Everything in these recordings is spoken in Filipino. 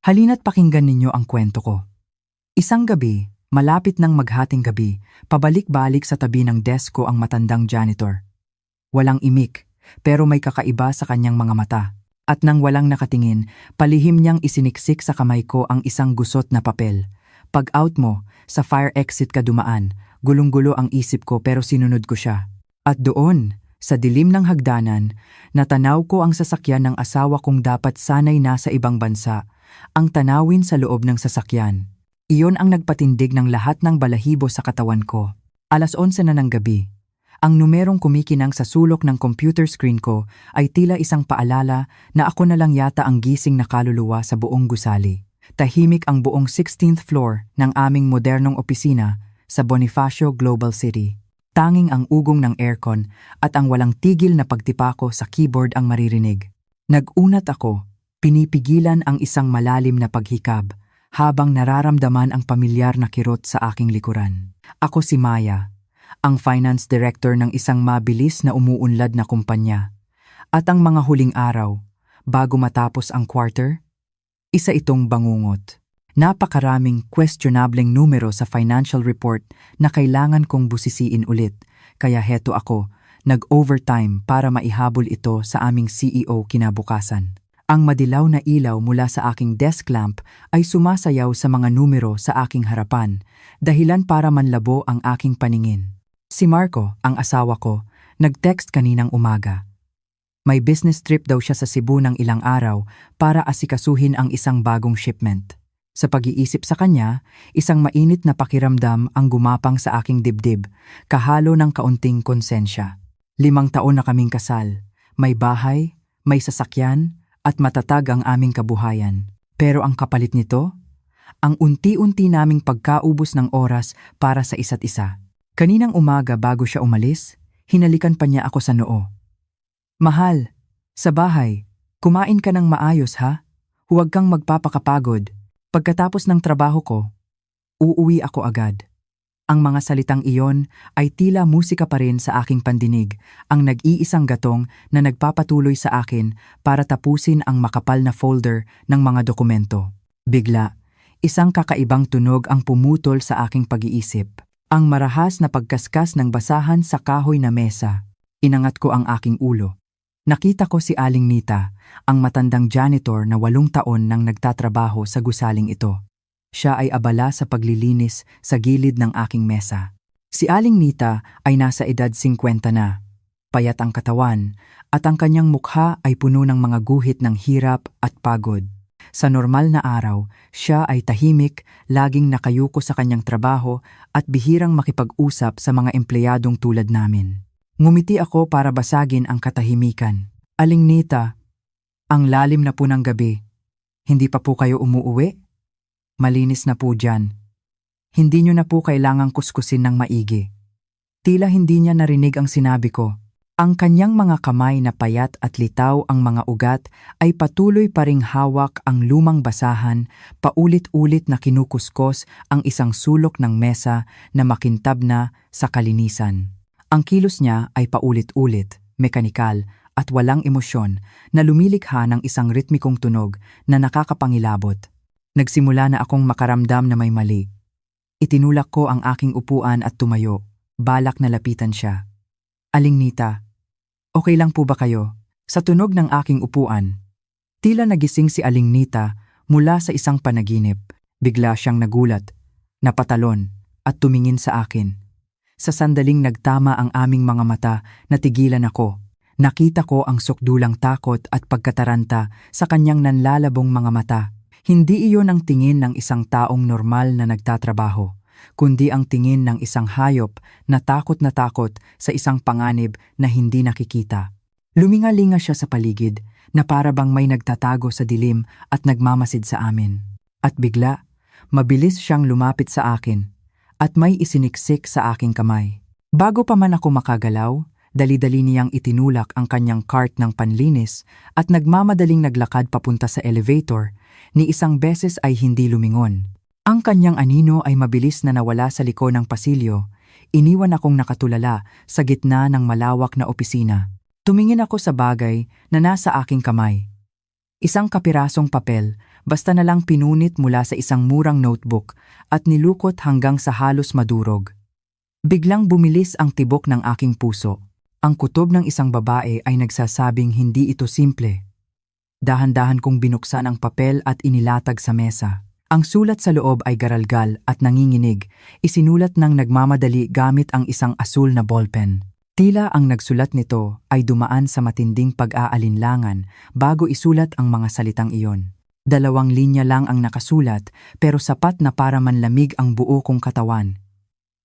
Halina't pakinggan ninyo ang kwento ko. Isang gabi, malapit ng maghating gabi, pabalik-balik sa tabi ng desk ko ang matandang janitor. Walang imik, pero may kakaiba sa kanyang mga mata. At nang walang nakatingin, palihim niyang isiniksik sa kamay ko ang isang gusot na papel. Pag-out mo, sa fire exit ka dumaan. Gulong-gulo ang isip ko pero sinunod ko siya. At doon, sa dilim ng hagdanan, natanaw ko ang sasakyan ng asawa kong dapat sanay nasa ibang bansa. Ang tanawin sa loob ng sasakyan. Iyon ang nagpatindig ng lahat ng balahibo sa katawan ko. 11:00 na ng gabi. Ang numerong kumikinang sa sulok ng computer screen ko ay tila isang paalala na ako na lang yata ang gising na kaluluwa sa buong gusali. Tahimik ang buong 16th floor ng aming modernong opisina sa Bonifacio Global City. Tanging ang ugong ng aircon at ang walang tigil na pagtipa ko sa keyboard ang maririnig. Nag-unat ako, pinipigilan ang isang malalim na paghikab habang nararamdaman ang pamilyar na kirot sa aking likuran. Ako si Maya, ang finance director ng isang mabilis na umuunlad na kumpanya. At ang mga huling araw, bago matapos ang quarter, isa itong bangungot. Napakaraming questionableng numero sa financial report na kailangan kong busisiin ulit, kaya heto ako, nag-overtime para maihabol ito sa aming CEO kinabukasan. Ang madilaw na ilaw mula sa aking desk lamp ay sumasayaw sa mga numero sa aking harapan, dahilan para manlabo ang aking paningin. Si Marco, ang asawa ko, nag-text kaninang umaga. May business trip daw siya sa Cebu ng ilang araw para asikasuhin ang isang bagong shipment. Sa pag-iisip sa kanya, isang mainit na pakiramdam ang gumapang sa aking dibdib, kahalo ng kaunting konsensya. 5 taon na kaming kasal, may bahay, may sasakyan, at matatag ang aming kabuhayan. Pero ang kapalit nito, ang unti-unti naming pagkaubos ng oras para sa isa't isa. Kaninang umaga bago siya umalis, hinalikan pa niya ako sa noo. Mahal, sa bahay, kumain ka ng maayos ha? Huwag kang magpapakapagod. Pagkatapos ng trabaho ko, uuwi ako agad. Ang mga salitang iyon ay tila musika pa rin sa aking pandinig, ang nag-iisang gatong na nagpapatuloy sa akin para tapusin ang makapal na folder ng mga dokumento. Bigla, isang kakaibang tunog ang pumutol sa aking pag-iisip. Ang marahas na pagkaskas ng basahan sa kahoy na mesa. Inangat ko ang aking ulo. Nakita ko si Aling Nita, ang matandang janitor na 8 taon nang nagtatrabaho sa gusaling ito. Siya ay abala sa paglilinis sa gilid ng aking mesa. Si Aling Nita ay nasa edad 50 na. Payat ang katawan at ang kanyang mukha ay puno ng mga guhit ng hirap at pagod. Sa normal na araw, siya ay tahimik, laging nakayuko sa kanyang trabaho at bihirang makipag-usap sa mga empleyadong tulad namin. Ngumiti ako para basagin ang katahimikan. Aling Nita, ang lalim na po ng gabi. Hindi pa po kayo umuuwi? Malinis na po dyan. Hindi nyo na po kailangang kuskusin ng maigi. Tila hindi niya narinig ang sinabi ko. Ang kanyang mga kamay na payat at litaw ang mga ugat ay patuloy pa ring hawak ang lumang basahan, paulit-ulit na kinukuskos ang isang sulok ng mesa na makintab na sa kalinisan. Ang kilos niya ay paulit-ulit, mekanikal at walang emosyon na lumilikha ng isang ritmikong tunog na nakakapangilabot. Nagsimula na akong makaramdam na may mali. Itinulak ko ang aking upuan at tumayo, balak na lapitan siya. Aling Nita, okay lang po ba kayo? Sa tunog ng aking upuan, tila nagising si Aling Nita mula sa isang panaginip. Bigla siyang nagulat, napatalon at tumingin sa akin. Sa sandaling nagtama ang aming mga mata, natigilan ako. Nakita ko ang sukdulang takot at pagkataranta sa kanyang nanlalabong mga mata. Hindi iyon ang tingin ng isang taong normal na nagtatrabaho, kundi ang tingin ng isang hayop na takot sa isang panganib na hindi nakikita. Lumingalinga siya sa paligid na para bang may nagtatago sa dilim at nagmamasid sa amin. At bigla, mabilis siyang lumapit sa akin at may isiniksik sa aking kamay. Bago pa man ako makagalaw, dali-dali niyang itinulak ang kanyang cart ng panlinis at nagmamadaling naglakad papunta sa elevator. Ni isang beses ay hindi lumingon. Ang kanyang anino ay mabilis na nawala sa liko ng pasilyo. Iniwan akong nakatulala sa gitna ng malawak na opisina. Tumingin ako sa bagay na nasa aking kamay. Isang kapirasong papel, Basta na lang pinunit mula sa isang murang notebook at nilukot hanggang sa halos madurog. Biglang bumilis ang tibok ng aking puso. Ang kutob ng isang babae ay nagsasabing hindi ito simple. Dahan-dahan kong binuksan ang papel at inilatag sa mesa. Ang sulat sa loob ay garalgal at nanginginig, isinulat ng nagmamadali gamit ang isang asul na ballpen. Tila ang nagsulat nito ay dumaan sa matinding pag-aalinlangan bago isulat ang mga salitang iyon. 2 linya lang ang nakasulat pero sapat na para manlamig ang buo kong katawan.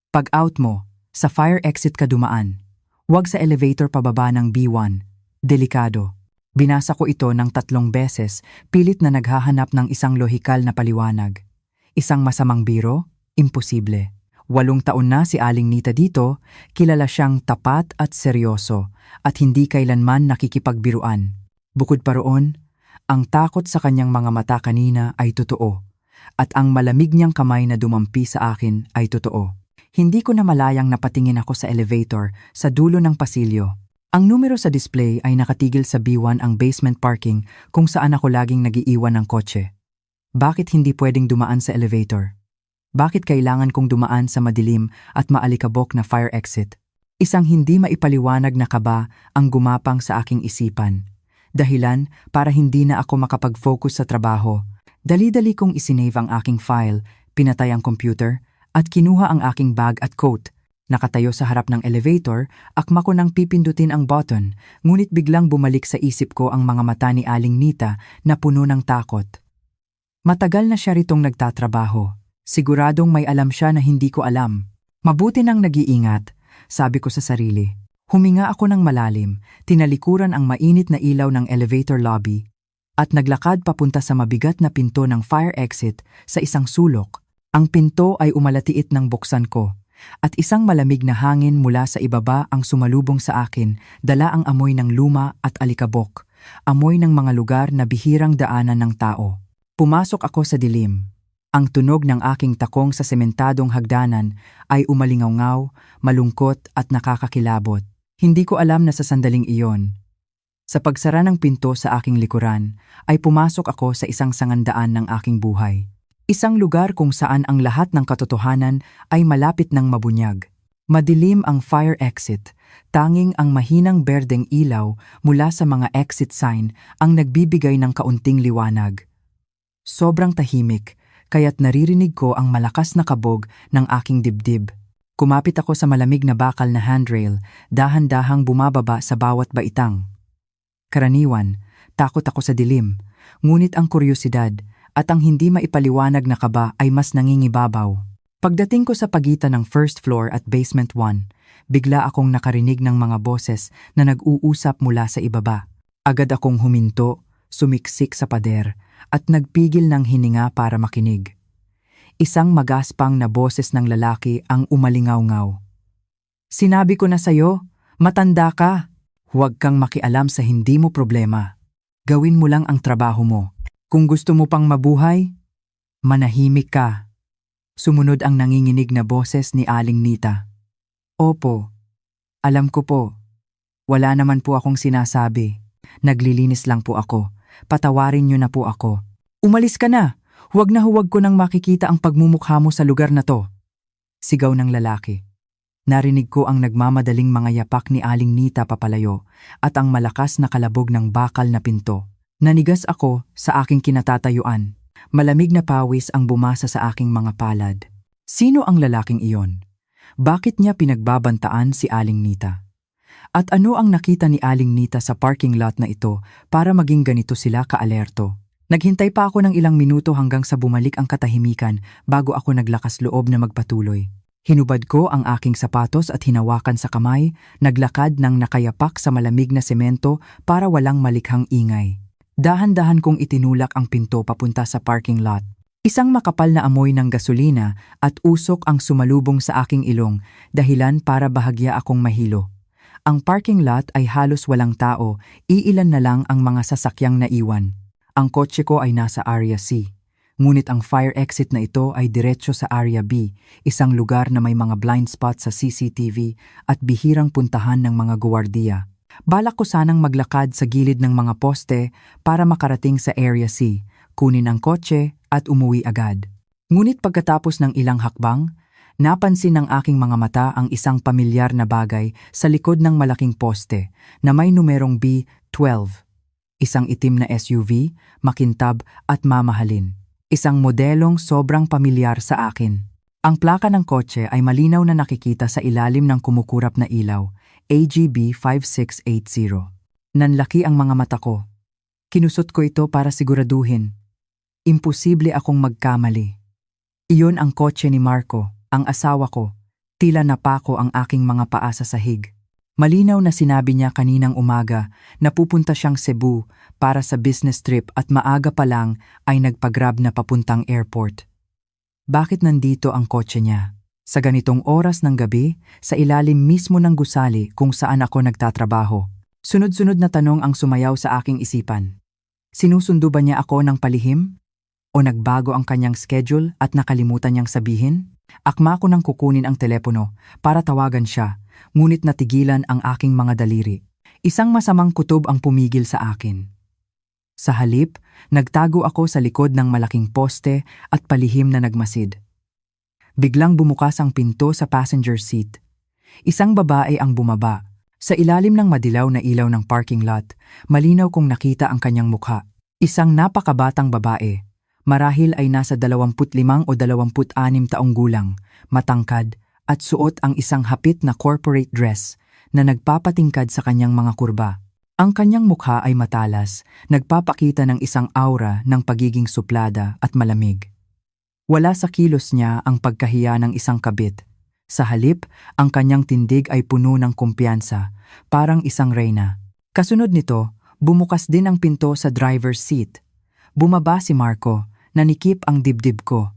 Pag-out mo, sa fire exit ka dumaan. Huwag sa elevator pababa ng B1. Delikado. Binasa ko ito ng 3 beses, pilit na naghahanap ng isang lohikal na paliwanag. Isang masamang biro? Imposible. 8 taon na si Aling Nita dito, kilala siyang tapat at seryoso, at hindi kailanman nakikipagbiruan. Bukod pa roon, ang takot sa kanyang mga mata kanina ay totoo, at ang malamig niyang kamay na dumampi sa akin ay totoo. Hindi ko na malayang napatingin ako sa elevator sa dulo ng pasilyo. Ang numero sa display ay nakatigil sa B1 ang basement parking kung saan ako laging nagiiwan ng kotse. Bakit hindi pwedeng dumaan sa elevator? Bakit kailangan kong dumaan sa madilim at maalikabok na fire exit? Isang hindi maipaliwanag na kaba ang gumapang sa aking isipan. Dahilan para hindi na ako makapag-focus sa trabaho. Dali-dali kong isinave ang aking file, pinatay ang computer, at kinuha ang aking bag at coat. Nakatayo sa harap ng elevator, akma ko nang pipindutin ang button, ngunit biglang bumalik sa isip ko ang mga mata ni Aling Nita na puno ng takot. Matagal na siya ritong nagtatrabaho. Siguradong may alam siya na hindi ko alam. Mabuti nang nag-iingat, sabi ko sa sarili. Huminga ako ng malalim, tinalikuran ang mainit na ilaw ng elevator lobby, at naglakad papunta sa mabigat na pinto ng fire exit sa isang sulok. Ang pinto ay umalatiit ng buksan ko. At isang malamig na hangin mula sa ibaba ang sumalubong sa akin, dala ang amoy ng luma at alikabok, amoy ng mga lugar na bihirang daanan ng tao. Pumasok ako sa dilim. Ang tunog ng aking takong sa sementadong hagdanan ay umalingaw-ngaw, malungkot at nakakakilabot. Hindi ko alam na sa sandaling iyon. Sa pagsara ng pinto sa aking likuran, ay pumasok ako sa isang sangandaan ng aking buhay. Isang lugar kung saan ang lahat ng katotohanan ay malapit ng mabunyag. Madilim ang fire exit, tanging ang mahinang berdeng ilaw mula sa mga exit sign ang nagbibigay ng kaunting liwanag. Sobrang tahimik, kaya't naririnig ko ang malakas na kabog ng aking dibdib. Kumapit ako sa malamig na bakal na handrail, dahan-dahang bumababa sa bawat baitang. Karaniwan, takot ako sa dilim, ngunit ang kuryosidad at ang hindi maipaliwanag na kaba ay mas nangingibabaw. Pagdating ko sa pagitan ng first floor at basement 1, bigla akong nakarinig ng mga boses na nag-uusap mula sa ibaba. Agad akong huminto, sumiksik sa pader, at nagpigil ng hininga para makinig. Isang magaspang na boses ng lalaki ang umalingaw-ngaw. Sinabi ko na sa'yo, matanda ka. Huwag kang makialam sa hindi mo problema. Gawin mo lang ang trabaho mo. Kung gusto mo pang mabuhay, manahimik ka. Sumunod ang nanginginig na boses ni Aling Nita. Opo, alam ko po. Wala naman po akong sinasabi. Naglilinis lang po ako. Patawarin niyo na po ako. Umalis ka na! Huwag na huwag ko nang makikita ang pagmumukha mo sa lugar na to. Sigaw ng lalaki. Narinig ko ang nagmamadaling mga yapak ni Aling Nita papalayo at ang malakas na kalabog ng bakal na pinto. Nanigas ako sa aking kinatatayuan. Malamig na pawis ang bumasa sa aking mga palad. Sino ang lalaking iyon? Bakit niya pinagbabantaan si Aling Nita? At ano ang nakita ni Aling Nita sa parking lot na ito para maging ganito sila kaalerto? Naghintay pa ako ng ilang minuto hanggang sa bumalik ang katahimikan bago ako naglakas loob na magpatuloy. Hinubad ko ang aking sapatos at hinawakan sa kamay, naglakad ng nakayapak sa malamig na semento para walang malikhang ingay. Dahan-dahan kong itinulak ang pinto papunta sa parking lot. Isang makapal na amoy ng gasolina at usok ang sumalubong sa aking ilong, dahilan para bahagya akong mahilo. Ang parking lot ay halos walang tao, iilan na lang ang mga sasakyang naiwan. Ang kotse ko ay nasa Area C. Ngunit ang fire exit na ito ay diretso sa Area B, isang lugar na may mga blind spot sa CCTV at bihirang puntahan ng mga guwardiya. Balak ko sanang maglakad sa gilid ng mga poste para makarating sa Area C, kunin ang kotse at umuwi agad. Ngunit pagkatapos ng ilang hakbang, napansin ng aking mga mata ang isang pamilyar na bagay sa likod ng malaking poste na may numerong B12. Isang itim na SUV, makintab at mamahalin. Isang modelong sobrang pamilyar sa akin. Ang plaka ng kotse ay malinaw na nakikita sa ilalim ng kumukurap na ilaw, AGB 5680. Nanlaki ang mga mata ko. Kinusot ko ito para siguraduhin. Imposible akong magkamali. Iyon ang kotse ni Marco, ang asawa ko. Tila napako ang aking mga paa sa sahig. Malinaw na sinabi niya kaninang umaga na pupunta siyang Cebu para sa business trip at maaga pa lang ay nagpagrab na papuntang airport. Bakit nandito ang kotse niya? Sa ganitong oras ng gabi, sa ilalim mismo ng gusali kung saan ako nagtatrabaho. Sunod-sunod na tanong ang sumayaw sa aking isipan. Sinusundo ba niya ako ng palihim? O nagbago ang kanyang schedule at nakalimutan niyang sabihin? Akma ko nang kukunin ang telepono para tawagan siya, ngunit natigilan ang aking mga daliri. Isang masamang kutob ang pumigil sa akin. Sa halip, nagtago ako sa likod ng malaking poste at palihim na nagmasid. Biglang bumukas ang pinto sa passenger seat. Isang babae ang bumaba. Sa ilalim ng madilaw na ilaw ng parking lot, malinaw kong nakita ang kanyang mukha. Isang napakabatang babae. Marahil ay nasa 25 o 26 taong gulang, matangkad at suot ang isang hapit na corporate dress na nagpapatingkad sa kanyang mga kurba. Ang kanyang mukha ay matalas, nagpapakita ng isang aura ng pagiging suplada at malamig. Wala sa kilos niya ang pagkahiya ng isang kabit. Sa halip, ang kanyang tindig ay puno ng kumpiyansa, parang isang reyna. Kasunod nito, bumukas din ang pinto sa driver's seat. Bumaba si Marco. Nanikip ang dibdib ko.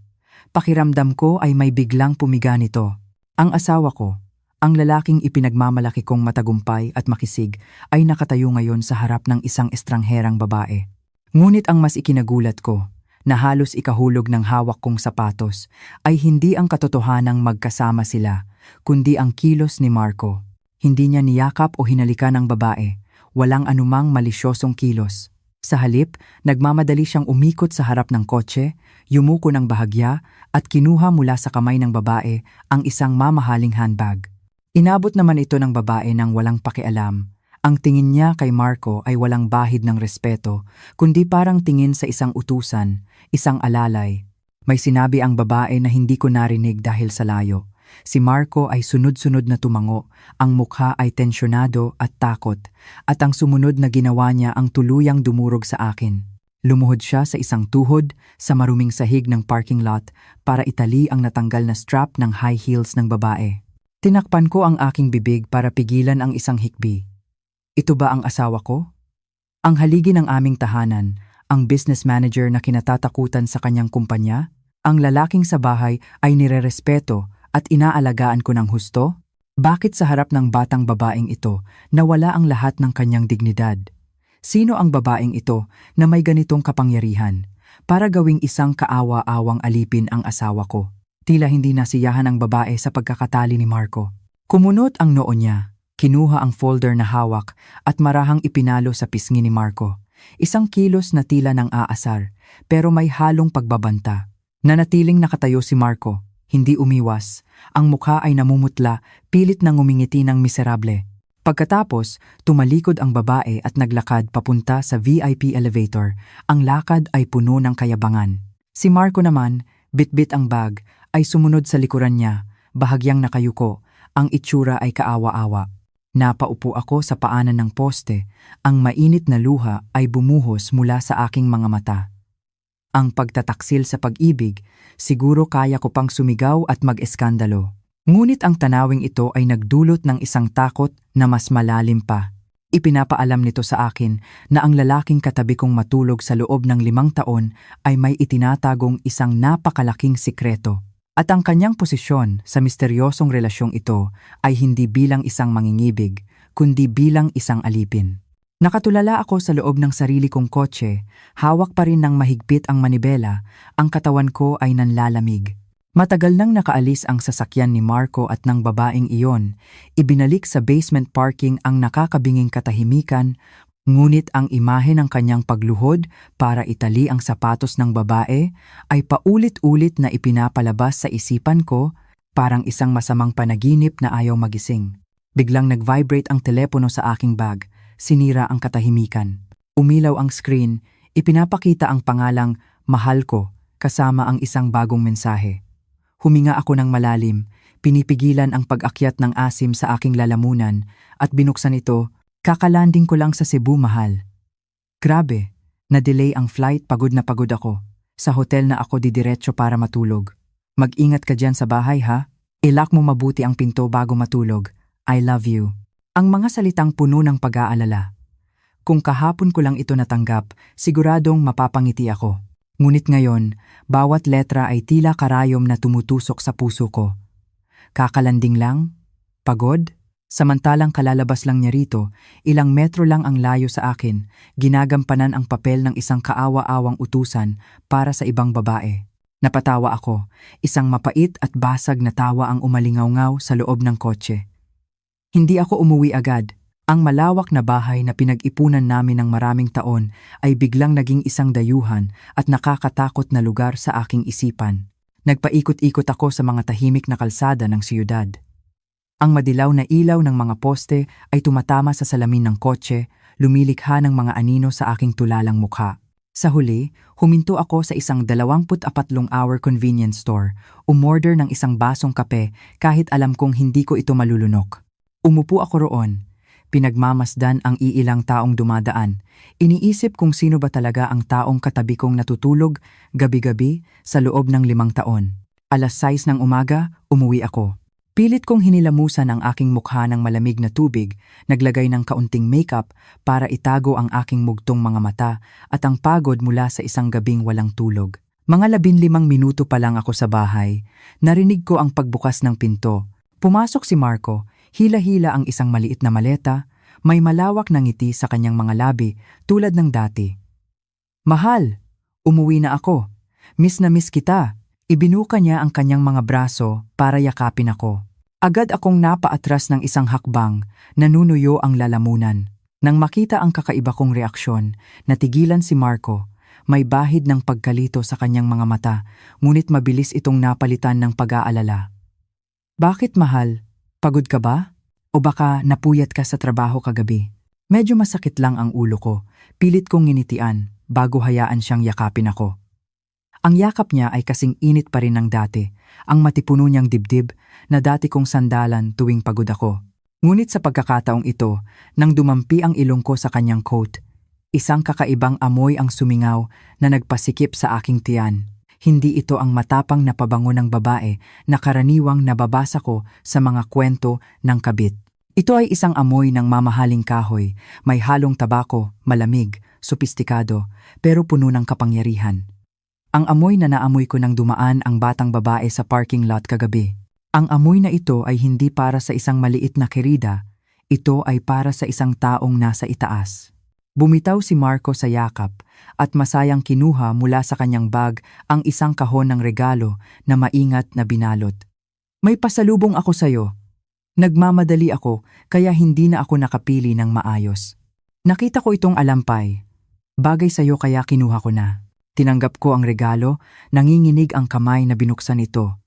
Pakiramdam ko ay may biglang pumiga nito. Ang asawa ko, ang lalaking ipinagmamalaki kong matagumpay at makisig, ay nakatayo ngayon sa harap ng isang estrangherang babae. Ngunit ang mas ikinagulat ko, na halos ikahulog ng hawak kong sapatos, ay hindi ang katotohanang magkasama sila, kundi ang kilos ni Marco. Hindi niya niyakap o hinalikan ang babae, walang anumang malisyosong kilos. Sa halip, nagmamadali siyang umikot sa harap ng kotse, yumuko ng bahagya at kinuha mula sa kamay ng babae ang isang mamahaling handbag. Inabot naman ito ng babae nang walang pakialam. Ang tingin niya kay Marco ay walang bahid ng respeto, kundi parang tingin sa isang utusan, isang alalay. May sinabi ang babae na hindi ko narinig dahil sa layo. Si Marco ay sunod-sunod na tumango, ang mukha ay tensyonado at takot, at ang sumunod na ginawa niya ang tuluyang dumurog sa akin. Lumuhod siya sa isang tuhod sa maruming sahig ng parking lot para itali ang natanggal na strap ng high heels ng babae. Tinakpan ko ang aking bibig para pigilan ang isang hikbi. Ito ba ang asawa ko? Ang haligi ng aming tahanan, ang business manager na kinatatakutan sa kanyang kumpanya, ang lalaking sa bahay ay nirerespeto at inaalagaan ko ng husto? Bakit sa harap ng batang babaeng ito nawala ang lahat ng kanyang dignidad? Sino ang babaeng ito na may ganitong kapangyarihan para gawing isang kaawa-awang alipin ang asawa ko? Tila hindi nasiyahan ang babae sa pagkakatali ni Marco. Kumunot ang noo niya, kinuha ang folder na hawak at marahang ipinalo sa pisngi ni Marco. Isang kilos na tila ng aasar pero may halong pagbabanta. Nanatiling nakatayo si Marco. Hindi umiwas, ang mukha ay namumutla, pilit nang ngumingiti ng miserable. Pagkatapos, tumalikod ang babae at naglakad papunta sa VIP elevator. Ang lakad ay puno ng kayabangan. Si Marco naman, bitbit ang bag, ay sumunod sa likuran niya, bahagyang nakayuko, ang itsura ay kaawa-awa. Napaupo ako sa paanan ng poste, ang mainit na luha ay bumuhos mula sa aking mga mata. Ang pagtataksil sa pag-ibig, siguro kaya ko pang sumigaw at mag-eskandalo. Ngunit ang tanawing ito ay nagdulot ng isang takot na mas malalim pa. Ipinapaalam nito sa akin na ang lalaking katabi kong matulog sa loob ng 5 taon ay may itinatagong isang napakalaking sikreto. At ang kanyang posisyon sa misteryosong relasyong ito ay hindi bilang isang mangingibig, kundi bilang isang alipin. Nakatulala ako sa loob ng sarili kong kotse, hawak pa rin ng mahigpit ang manibela, ang katawan ko ay nanlalamig. Matagal nang nakaalis ang sasakyan ni Marco at ng babaeng iyon, ibinalik sa basement parking ang nakakabinging katahimikan, Ngunit ang imahe ng kanyang pagluhod para itali ang sapatos ng babae ay paulit-ulit na ipinapalabas sa isipan ko parang isang masamang panaginip na ayaw magising. Biglang nag-vibrate ang telepono sa aking bag, sinira ang katahimikan. Umilaw ang screen, ipinapakita ang pangalang "Mahal ko" kasama ang isang bagong mensahe. Huminga ako ng malalim, pinipigilan ang pag-akyat ng asim sa aking lalamunan at binuksan ito. Kakalanding ko lang sa Cebu, mahal. Grabe, na-delay ang flight, pagod na pagod ako. Sa hotel na ako didiretso para matulog. Mag-ingat ka dyan sa bahay, ha? Ilock mo mabuti ang pinto bago matulog. I love you. Ang mga salitang puno ng pag-aalala. Kung kahapon ko lang ito natanggap, siguradong mapapangiti ako. Ngunit ngayon, bawat letra ay tila karayom na tumutusok sa puso ko. Kakalanding lang? Pagod? Samantalang kalalabas lang niya rito, ilang metro lang ang layo sa akin, ginagampanan ang papel ng isang kaawa-awang utusan para sa ibang babae. Napatawa ako, isang mapait at basag na tawa ang umalingaw-ngaw sa loob ng kotse. Hindi ako umuwi agad. Ang malawak na bahay na pinag-ipunan namin ng maraming taon ay biglang naging isang dayuhan at nakakatakot na lugar sa aking isipan. Nagpaikot-ikot ako sa mga tahimik na kalsada ng siyudad. Ang madilaw na ilaw ng mga poste ay tumatama sa salamin ng kotse, lumilikha ng mga anino sa aking tulalang mukha. Sa huli, huminto ako sa isang 24-hour convenience store, umorder ng isang basong kape kahit alam kong hindi ko ito malulunok. Umupo ako roon, pinagmamasdan ang iilang taong dumadaan. Iniisip kung sino ba talaga ang taong katabi kong natutulog gabi-gabi sa loob ng 5 taon. 6:00 ng umaga, umuwi ako. Pilit kong hinilamusan ang aking mukha ng malamig na tubig, naglagay ng kaunting makeup para itago ang aking mugtong mga mata at ang pagod mula sa isang gabing walang tulog. Mga 15 minuto pa lang ako sa bahay, narinig ko ang pagbukas ng pinto. Pumasok si Marco, hila-hila ang isang maliit na maleta, may malawak na ngiti sa kanyang mga labi tulad ng dati. "Mahal, umuwi na ako. Miss na miss kita." Ibinuka niya ang kanyang mga braso para yakapin ako. Agad akong napaatras ng isang hakbang, nanunuyo ang lalamunan. Nang makita ang kakaiba kong reaksyon, natigilan si Marco. May bahid ng pagkalito sa kanyang mga mata, ngunit mabilis itong napalitan ng pag-aalala. "Bakit, mahal? Pagod ka ba? O baka napuyat ka sa trabaho kagabi?" Medyo masakit lang ang ulo ko. Pilit kong nginitian bago hayaan siyang yakapin ako. Ang yakap niya ay kasing init pa rin ng dati, ang matipuno niyang dibdib na dati kong sandalan tuwing pagod ako. Ngunit sa pagkakataong ito, nang dumampi ang ilong ko sa kanyang coat, isang kakaibang amoy ang sumingaw na nagpasikip sa aking tiyan. Hindi ito ang matapang na pabango ng babae na karaniwang nababasa ko sa mga kwento ng kabit. Ito ay isang amoy ng mamahaling kahoy, may halong tabako, malamig, sopistikado, pero puno ng kapangyarihan. Ang amoy na naamoy ko nang dumaan ang batang babae sa parking lot kagabi. Ang amoy na ito ay hindi para sa isang maliit na kerida, ito ay para sa isang taong nasa itaas. Bumitaw si Marco sa yakap at masayang kinuha mula sa kanyang bag ang isang kahon ng regalo na maingat na binalot. "May pasalubong ako sa'yo." Nagmamadali ako kaya hindi na ako nakapili ng maayos. Nakita ko itong alampay. Bagay sa'yo kaya kinuha ko na. Tinanggap ko ang regalo, nanginginig ang kamay na binuksan ito.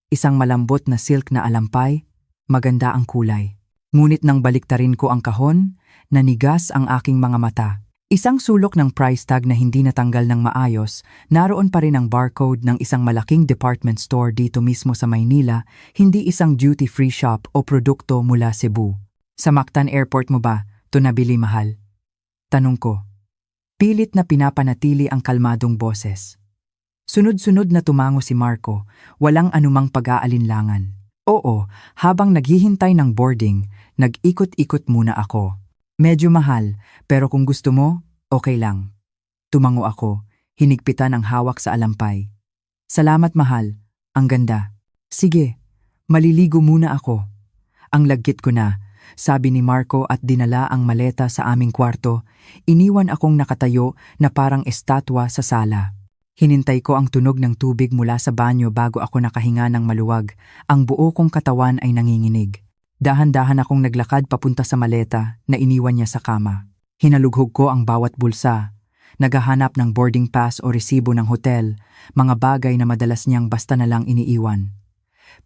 Isang malambot na silk na alampay, maganda ang kulay. Ngunit nang baliktarin ko ang kahon, nanigas ang aking mga mata. Isang sulok ng price tag na hindi natanggal ng maayos, naroon pa rin ang barcode ng isang malaking department store dito mismo sa Maynila, hindi isang duty-free shop o produkto mula Cebu. "Sa Mactan Airport mo ba ito nabili, mahal?" Tanong ko. Pilit na pinapanatili ang kalmadong boses. Sunod-sunod na tumango si Marco, walang anumang pag-aalinlangan. Oo, habang naghihintay ng boarding, nag-ikot-ikot muna ako. "Medyo mahal, pero kung gusto mo, okay lang." Tumango ako, hinigpitan ang hawak sa alampay. "Salamat, mahal. Ang ganda." "Sige, maliligo muna ako." "Ang laggit ko na," sabi ni Marco at dinala ang maleta sa aming kwarto. Iniwan akong nakatayo na parang estatwa sa sala. Hinintay ko ang tunog ng tubig mula sa banyo bago ako nakahinga ng maluwag. Ang buo kong katawan ay nanginginig. Dahan-dahan akong naglakad papunta sa maleta na iniwan niya sa kama. Hinalughog ko ang bawat bulsa, naghahanap ng boarding pass o resibo ng hotel, mga bagay na madalas niyang basta na lang iniiwan.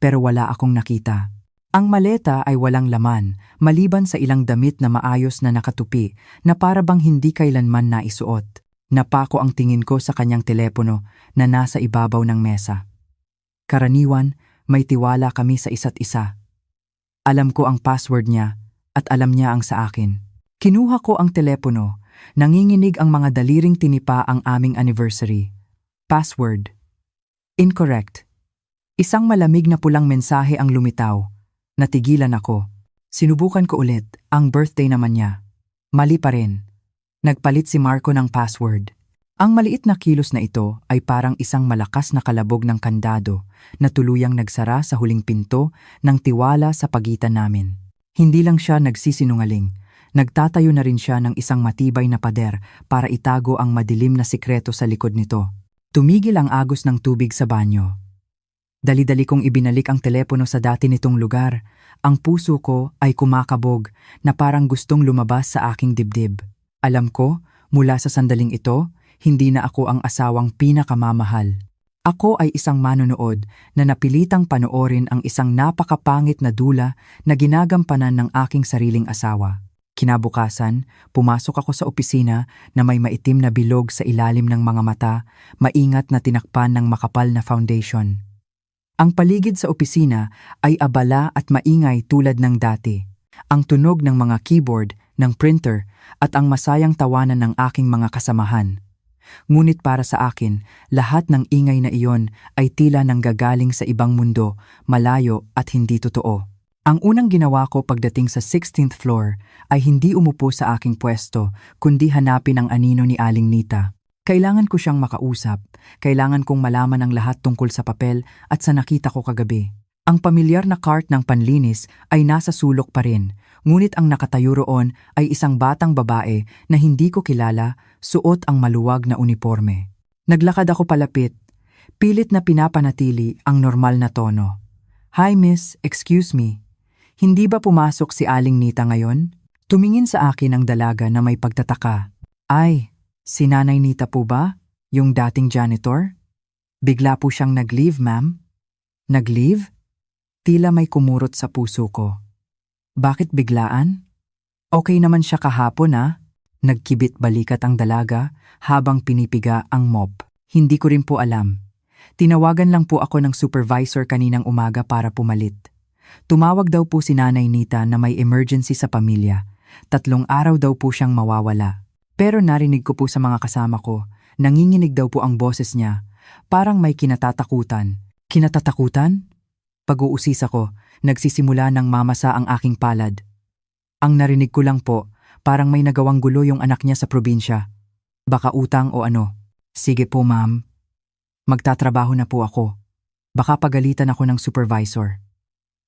Pero wala akong nakita. Ang maleta ay walang laman, maliban sa ilang damit na maayos na nakatupi na para bang hindi kailanman naisuot. Napako ang tingin ko sa kanyang telepono na nasa ibabaw ng mesa. Karaniwan, may tiwala kami sa isa't isa. Alam ko ang password niya at alam niya ang sa akin. Kinuha ko ang telepono, nanginginig ang mga daliring tinipa ang aming anniversary. Password. Incorrect. Isang malamig na pulang mensahe ang lumitaw. Natigilan ako. Sinubukan ko ulit, ang birthday naman niya. Mali pa rin. Nagpalit si Marco ng password. Ang maliit na kilos na ito ay parang isang malakas na kalabog ng kandado na tuluyang nagsara sa huling pinto ng tiwala sa pagitan namin. Hindi lang siya nagsisinungaling, nagtatayo na rin siya ng isang matibay na pader para itago ang madilim na sikreto sa likod nito. Tumigil ang agos ng tubig sa banyo. Dali-dali kong ibinalik ang telepono sa dati nitong lugar. Ang puso ko ay kumakabog na parang gustong lumabas sa aking dibdib. Alam ko, mula sa sandaling ito, hindi na ako ang asawang pinakamamahal. Ako ay isang manonood na napilitang panoorin ang isang napakapangit na dula na ginagampanan ng aking sariling asawa. Kinabukasan, pumasok ako sa opisina na may maitim na bilog sa ilalim ng mga mata, maingat na tinakpan ng makapal na foundation. Ang paligid sa opisina ay abala at maingay tulad ng dati. Ang tunog ng mga keyboard, ng printer, at ang masayang tawanan ng aking mga kasamahan. Ngunit para sa akin, lahat ng ingay na iyon ay tila nanggagaling sa ibang mundo, malayo at hindi totoo. Ang unang ginawa ko pagdating sa 16th floor ay hindi umupo sa aking pwesto, kundi hanapin ang anino ni Aling Nita. Kailangan ko siyang makausap, kailangan kong malaman ang lahat tungkol sa papel at sa nakita ko kagabi. Ang pamilyar na cart ng panlinis ay nasa sulok pa rin, ngunit ang nakatayo roon ay isang batang babae na hindi ko kilala, suot ang maluwag na uniforme. Naglakad ako palapit, pilit na pinapanatili ang normal na tono. "Hi miss, excuse me. Hindi ba pumasok si Aling Nita ngayon?" Tumingin sa akin ang dalaga na may pagtataka. "Ay, si Nanay Nita po ba? Yung dating janitor?" Bigla po siyang nag-leave, ma'am. Nag-leave? Tila may kumurot sa puso ko. Bakit biglaan? Okay naman siya kahapon Nagkibit balikat ang dalaga habang pinipiga ang mop. Hindi ko rin po alam. Tinawagan lang po ako ng supervisor kaninang umaga para pumalit. Tumawag daw po si Nanay Nita na may emergency sa pamilya. 3 araw daw po siyang mawawala. Pero narinig ko po sa mga kasama ko, nanginginig daw po ang boses niya. Parang may kinatatakutan. Kinatatakutan? Pag-uusis ako, nagsisimula ng mamasa ang aking palad. Ang narinig ko lang po, parang may nagawang gulo yung anak niya sa probinsya. Baka utang o ano. Sige po ma'am. Magtatrabaho na po ako. Baka pagalitan ako ng supervisor.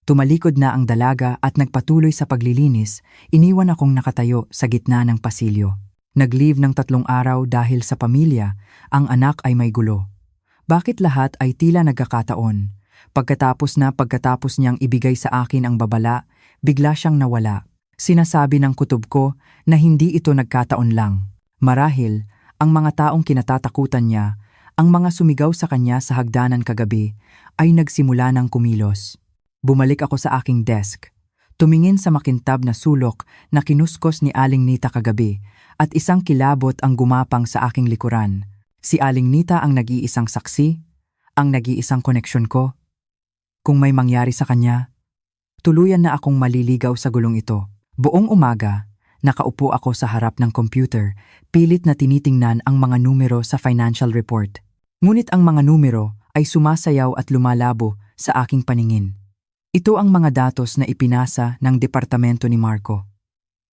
Tumalikod na ang dalaga at nagpatuloy sa paglilinis, iniwan akong nakatayo sa gitna ng pasilyo. Nag-leave ng 3 araw dahil sa pamilya, ang anak ay may gulo. Bakit lahat ay tila nagkakataon? Pagkatapos niyang ibigay sa akin ang babala, bigla siyang nawala. Sinasabi ng kutob ko na hindi ito nagkataon lang. Marahil, ang mga taong kinatatakutan niya, ang mga sumigaw sa kanya sa hagdanan kagabi, ay nagsimula ng kumilos. Bumalik ako sa aking desk. Tumingin sa makintab na sulok na kinuskos ni Aling Nita kagabi at isang kilabot ang gumapang sa aking likuran. Si Aling Nita ang nag-iisang saksi, ang nag-iisang koneksyon ko. Kung may mangyari sa kanya, tuluyan na akong maliligaw sa gulong ito. Buong umaga, nakaupo ako sa harap ng computer, pilit na tinitingnan ang mga numero sa financial report. Ngunit ang mga numero ay sumasayaw at lumalabo sa aking paningin. Ito ang mga datos na ipinasa ng departamento ni Marco.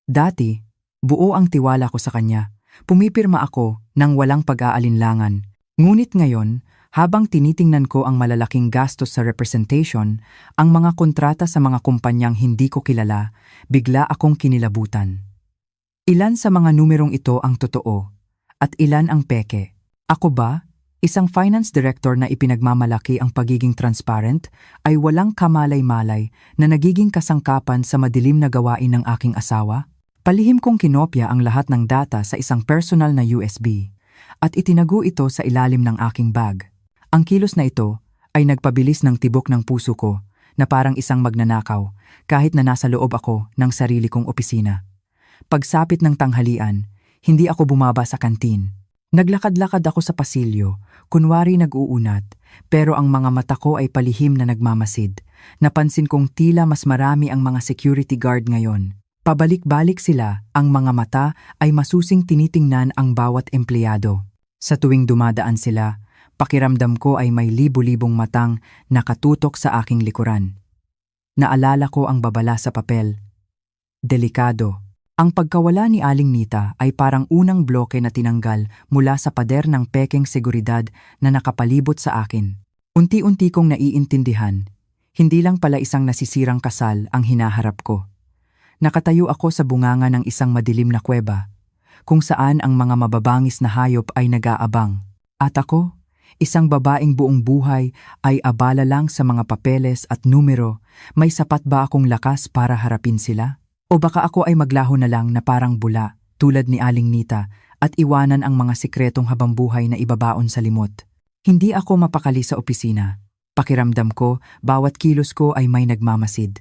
Dati, buo ang tiwala ko sa kanya. Pumipirma ako ng walang pag-aalinlangan. Ngunit ngayon, habang tinitingnan ko ang malalaking gastos sa representation, ang mga kontrata sa mga kumpanyang hindi ko kilala, bigla akong kinilabutan. Ilan sa mga numerong ito ang totoo, at ilan ang peke? Ako ba, isang finance director na ipinagmamalaki ang pagiging transparent, ay walang kamalay-malay na nagiging kasangkapan sa madilim na gawain ng aking asawa? Palihim kong kinopya ang lahat ng data sa isang personal na USB at itinago ito sa ilalim ng aking bag. Ang kilos na ito ay nagpabilis ng tibok ng puso ko na parang isang magnanakaw kahit na nasa loob ako ng sarili kong opisina. Pagsapit ng tanghalian, hindi ako bumaba sa kantin. Naglakad-lakad ako sa pasilyo, kunwari nag-uunat, pero ang mga mata ko ay palihim na nagmamasid. Napansin kong tila mas marami ang mga security guard ngayon. Pabalik-balik sila, ang mga mata ay masusing tinitingnan ang bawat empleyado. Sa tuwing dumadaan sila, pakiramdam ko ay may libo-libong matang nakatutok sa aking likuran. Naalala ko ang babala sa papel. Delikado. Ang pagkawala ni Aling Nita ay parang unang bloke na tinanggal mula sa pader ng pekeng seguridad na nakapalibot sa akin. Unti-unti kong naiintindihan, hindi lang pala isang nasisirang kasal ang hinaharap ko. Nakatayo ako sa bunganga ng isang madilim na kuweba, kung saan ang mga mababangis na hayop ay nag-aabang. At ako, isang babaeng buong buhay, ay abala lang sa mga papeles at numero. May sapat ba akong lakas para harapin sila? O baka ako ay maglaho na lang na parang bula, tulad ni Aling Nita, at iwanan ang mga sikretong habambuhay na ibabaon sa limot. Hindi ako mapakali sa opisina. Pakiramdam ko, bawat kilos ko ay may nagmamasid.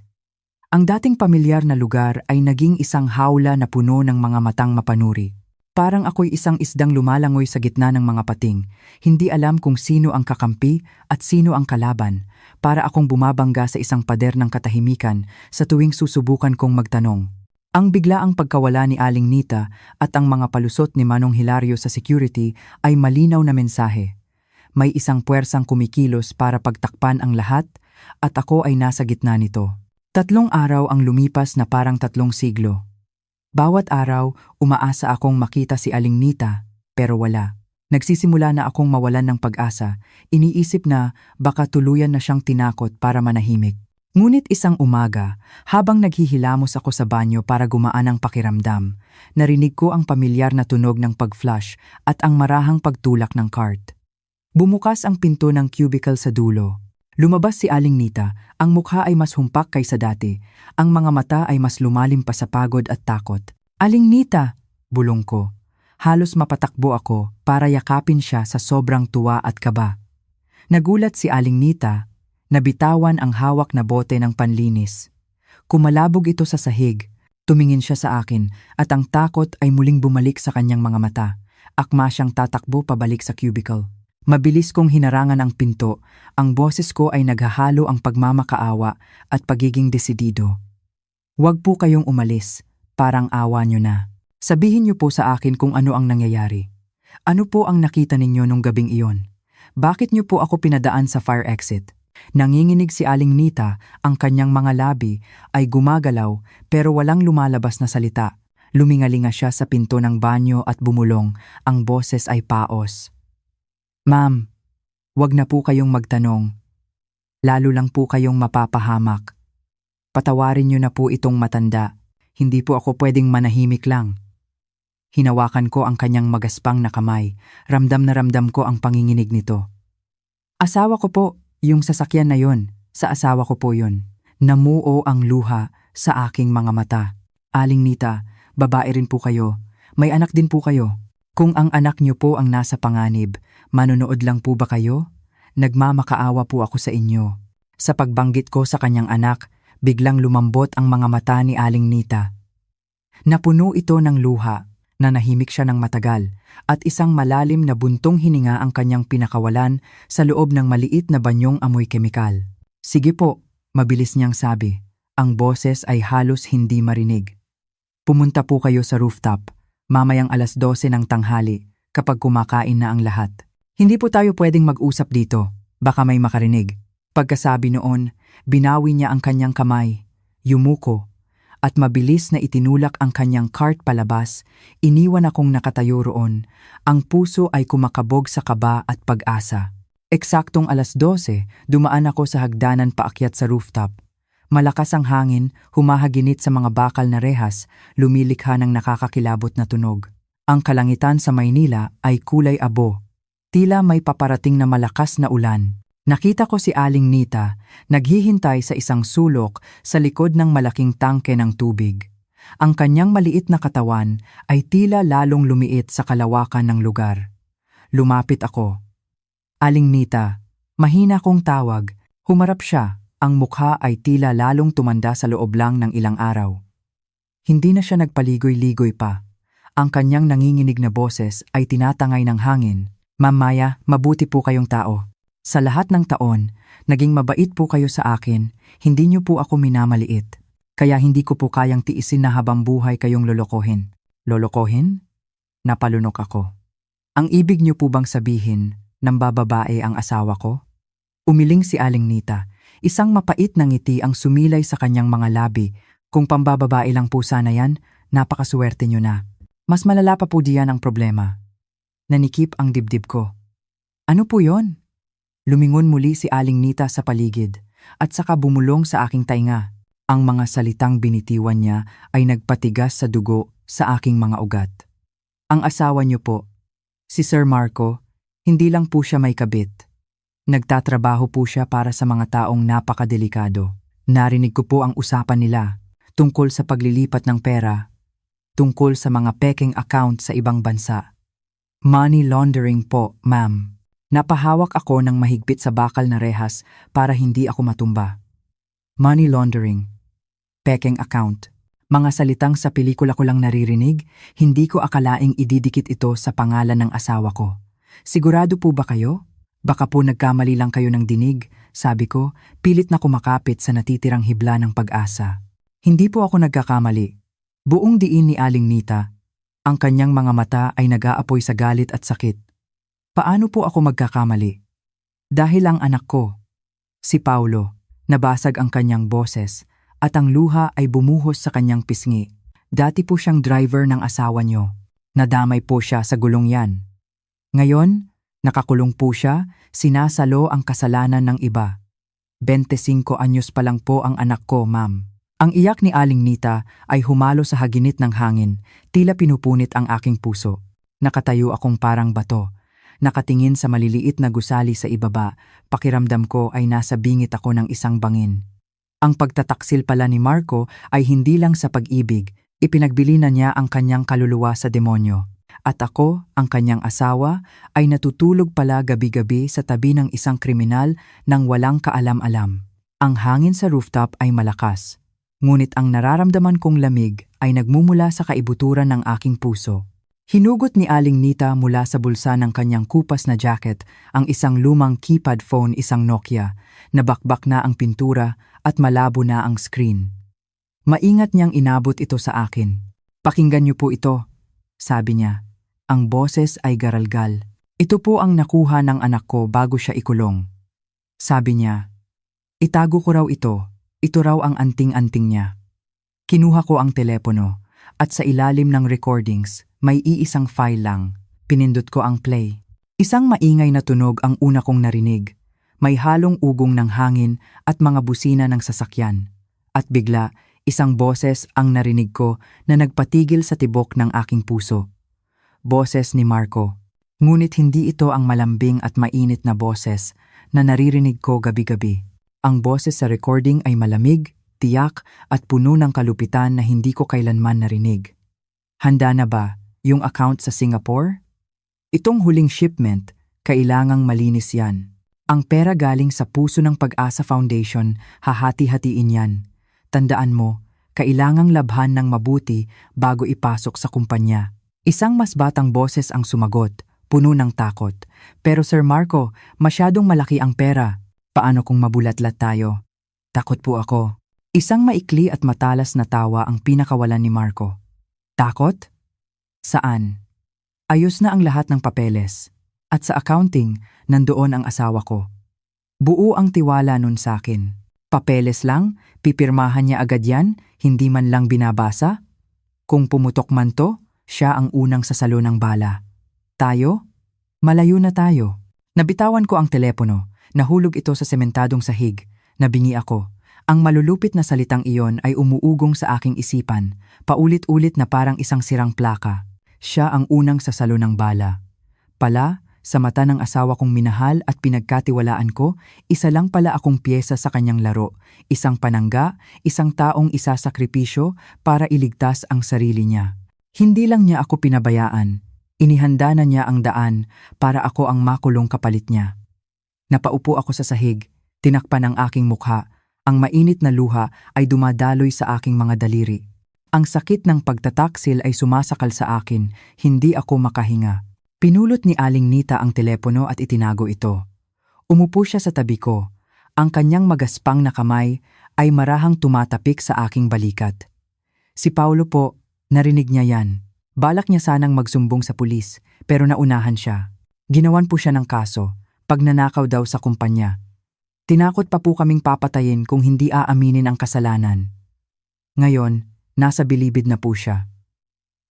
Ang dating pamilyar na lugar ay naging isang hawla na puno ng mga matang mapanuri. Parang ako'y isang isdang lumalangoy sa gitna ng mga pating, hindi alam kung sino ang kakampi at sino ang kalaban, para akong bumabangga sa isang pader ng katahimikan sa tuwing susubukan kong magtanong. Ang biglaang pagkawala ni Aling Nita at ang mga palusot ni Manong Hilario sa security ay malinaw na mensahe. May isang puwersang kumikilos para pagtakpan ang lahat at ako ay nasa gitna nito. 3 araw ang lumipas na parang 3 siglo. Bawat araw, umaasa akong makita si Aling Nita, pero wala. Nagsisimula na akong mawalan ng pag-asa, iniisip na baka tuluyan na siyang tinakot para manahimik. Ngunit isang umaga, habang naghihilamos ako sa banyo para gumaan ang pakiramdam, narinig ko ang pamilyar na tunog ng pag-flush at ang marahang pagtulak ng cart. Bumukas ang pinto ng cubicle sa dulo. Lumabas si Aling Nita, ang mukha ay mas humpak kaysa dati, ang mga mata ay mas lumalim pa sa pagod at takot. "Aling Nita!" bulong ko. Halos mapatakbo ako para yakapin siya sa sobrang tuwa at kaba. Nagulat si Aling Nita, nabitawan ang hawak na bote ng panlinis. Kumalabog ito sa sahig, tumingin siya sa akin at ang takot ay muling bumalik sa kanyang mga mata. Akma siyang tatakbo pabalik sa cubicle. Mabilis kong hinarangan ang pinto, ang boses ko ay naghahalo ang pagmamakaawa at pagiging desidido. "Huwag po kayong umalis, parang awa nyo na. Sabihin niyo po sa akin kung ano ang nangyayari. Ano po ang nakita ninyo nung gabing iyon? Bakit niyo po ako pinadaan sa fire exit?" Nanginginig si Aling Nita, ang kanyang mga labi ay gumagalaw pero walang lumalabas na salita. Lumingalinga siya sa pinto ng banyo at bumulong, ang boses ay paos. "Ma'am, wag na po kayong magtanong. Lalo lang po kayong mapapahamak. Patawarin niyo na po itong matanda. Hindi po ako pwedeng manahimik lang." Hinawakan ko ang kanyang magaspang na kamay. Ramdam na ramdam ko ang panginginig nito. "Asawa ko po, yung sasakyan na yon. Sa asawa ko po yun." Namuo ang luha sa aking mga mata. "Aling Nita, babae rin po kayo. May anak din po kayo. Kung ang anak niyo po ang nasa panganib, manonood lang po ba kayo? Nagmamakaawa po ako sa inyo." Sa pagbanggit ko sa kanyang anak, biglang lumambot ang mga mata ni Aling Nita. Napuno ito ng luha, nanahimik siya ng matagal, at isang malalim na buntong hininga ang kanyang pinakawalan sa loob ng maliit na banyong amoy kemikal. "Sige po," mabilis niyang sabi. Ang boses ay halos hindi marinig. "Pumunta po kayo sa rooftop, mamayang 12:00 ng tanghali, kapag kumakain na ang lahat. Hindi po tayo pwedeng mag-usap dito, baka may makarinig." Pagkasabi noon, binawi niya ang kanyang kamay, yumuko, at mabilis na itinulak ang kanyang cart palabas. Iniwan akong nakatayo roon. Ang puso ay kumakabog sa kaba at pag-asa. Eksaktong 12:00, dumaan ako sa hagdanan paakyat sa rooftop. Malakas ang hangin, humahaginit sa mga bakal na rehas, lumilikha ng nakakakilabot na tunog. Ang kalangitan sa Maynila ay kulay abo. Tila may paparating na malakas na ulan. Nakita ko si Aling Nita, naghihintay sa isang sulok sa likod ng malaking tangke ng tubig. Ang kanyang maliit na katawan ay tila lalong lumiit sa kalawakan ng lugar. Lumapit ako. Aling Nita, mahina kong tawag. Humarap siya, ang mukha ay tila lalong tumanda sa loob lang ng ilang araw. Hindi na siya nagpaligoy-ligoy pa. Ang kanyang nanginginig na boses ay tinatangay ng hangin. Ma'am Maya, mabuti po kayong tao. Sa lahat ng taon, naging mabait po kayo sa akin, hindi niyo po ako minamaliit. Kaya hindi ko po kayang tiisin na habang buhay kayong lolokohin. Lolokohin? Napalunok ako. Ang ibig niyo po bang sabihin, nambababae ang asawa ko? Umiling si Aling Nita, isang mapait na ngiti ang sumilay sa kanyang mga labi. Kung pambababae lang po sana yan, napakaswerte niyo na. Mas malala pa po diyan ang problema. Nanikip ang dibdib ko. Ano po yon? Lumingon muli si Aling Nita sa paligid at saka bumulong sa aking tainga. Ang mga salitang binitiwan niya ay nagpatigas sa dugo sa aking mga ugat. Ang asawa niyo po, si Sir Marco, hindi lang po siya may kabit. Nagtatrabaho po siya para sa mga taong napakadelikado. Narinig ko po ang usapan nila tungkol sa paglilipat ng pera, tungkol sa mga peking account sa ibang bansa. Money laundering po, ma'am. Napahawak ako ng mahigpit sa bakal na rehas para hindi ako matumba. Money laundering, peking account. Mga salitang sa pelikula ko lang naririnig, hindi ko akalaing ididikit ito sa pangalan ng asawa ko. Sigurado po ba kayo? Baka po nagkamali lang kayo ng dinig, sabi ko, pilit na kumakapit sa natitirang hibla ng pag-asa. Hindi po ako nagkakamali. Buong diin ni Aling Nita, ang kanyang mga mata ay nag-aapoy sa galit at sakit. Paano po ako magkakamali? Dahil ang anak ko, si Paulo, nabasag ang kanyang boses at ang luha ay bumuhos sa kanyang pisngi. Dati po siyang driver ng asawa niyo. Nadamay po siya sa gulong yan. Ngayon, nakakulong po siya, sinasalo ang kasalanan ng iba. 25 anyos pa lang po ang anak ko, ma'am. Ang iyak ni Aling Nita ay humalo sa haginit ng hangin, tila pinupunit ang aking puso. Nakatayo akong parang bato. Nakatingin sa maliliit na gusali sa ibaba, pakiramdam ko ay nasa bingit ako ng isang bangin. Ang pagtataksil pala ni Marco ay hindi lang sa pag-ibig, ipinagbili na niya ang kanyang kaluluwa sa demonyo. At ako, ang kanyang asawa, ay natutulog pala gabi-gabi sa tabi ng isang kriminal nang walang kaalam-alam. Ang hangin sa rooftop ay malakas, ngunit ang nararamdaman kong lamig ay nagmumula sa kaibuturan ng aking puso. Hinugot ni Aling Nita mula sa bulsa ng kanyang kupas na jacket ang isang lumang keypad phone, isang Nokia, nabakbak na ang pintura at malabo na ang screen. Maingat niyang inabot ito sa akin. Pakinggan niyo po ito, sabi niya. Ang boses ay garalgal. Ito po ang nakuha ng anak ko bago siya ikulong. Sabi niya, itago ko raw ito. Ito raw ang anting-anting niya. Kinuha ko ang telepono at sa ilalim ng recordings, may iisang file lang. Pinindot ko ang play. Isang maingay na tunog ang una kong narinig. May halong ugong ng hangin at mga busina ng sasakyan. At bigla, isang boses ang narinig ko na nagpatigil sa tibok ng aking puso. Boses ni Marco. Ngunit hindi ito ang malambing at mainit na boses na naririnig ko gabi-gabi. Ang boses sa recording ay malamig, tiyak at puno ng kalupitan na hindi ko kailanman narinig. Handa na ba yung account sa Singapore? Itong huling shipment, kailangang malinis yan. Ang pera galing sa puso ng Pag-asa Foundation, hahati-hatiin yan. Tandaan mo, kailangang labhan ng mabuti bago ipasok sa kumpanya. Isang mas batang boses ang sumagot, puno ng takot. Pero Sir Marco, masyadong malaki ang pera. Paano kung mabulatlat tayo? Takot po ako. Isang maikli at matalas na tawa ang pinakawalan ni Marco. Takot? Saan? Ayos na ang lahat ng papeles. At sa accounting, nandoon ang asawa ko. Buo ang tiwala nun sa akin. Papeles lang, pipirmahan niya agad yan, hindi man lang binabasa? Kung pumutok man to, siya ang unang sasalo ng bala. Tayo? Malayo na tayo. Nabitawan ko ang telepono, nahulog ito sa sementadong sahig, nabingi ako. Ang malulupit na salitang iyon ay umuugong sa aking isipan, paulit-ulit na parang isang sirang plaka. Siya ang unang sasalo ng bala. Pala, Sa mata ng asawa kong minahal at pinagkatiwalaan ko, isa lang pala akong piyesa sa kanyang laro, isang panangga, isang taong isasakripisyo para iligtas ang sarili niya. Hindi lang niya ako pinabayaan, inihanda na niya ang daan para ako ang makulong kapalit niya. Napaupo ako sa sahig, tinakpan ang aking mukha, ang mainit na luha ay dumadaloy sa aking mga daliri. Ang sakit ng pagtataksil ay sumasakal sa akin, hindi ako makahinga. Pinulot ni Aling Nita ang telepono at itinago ito. Umupo siya sa tabi ko. Ang kanyang magaspang na kamay ay marahang tumatapik sa aking balikat. Si Paulo po, narinig niya yan. Balak niya sanang magsumbong sa pulis, pero naunahan siya. Ginawan po siya ng kaso, pagnanakaw daw sa kumpanya. Tinakot pa po kaming papatayin kung hindi aaminin ang kasalanan. Ngayon, nasa bilibid na po siya.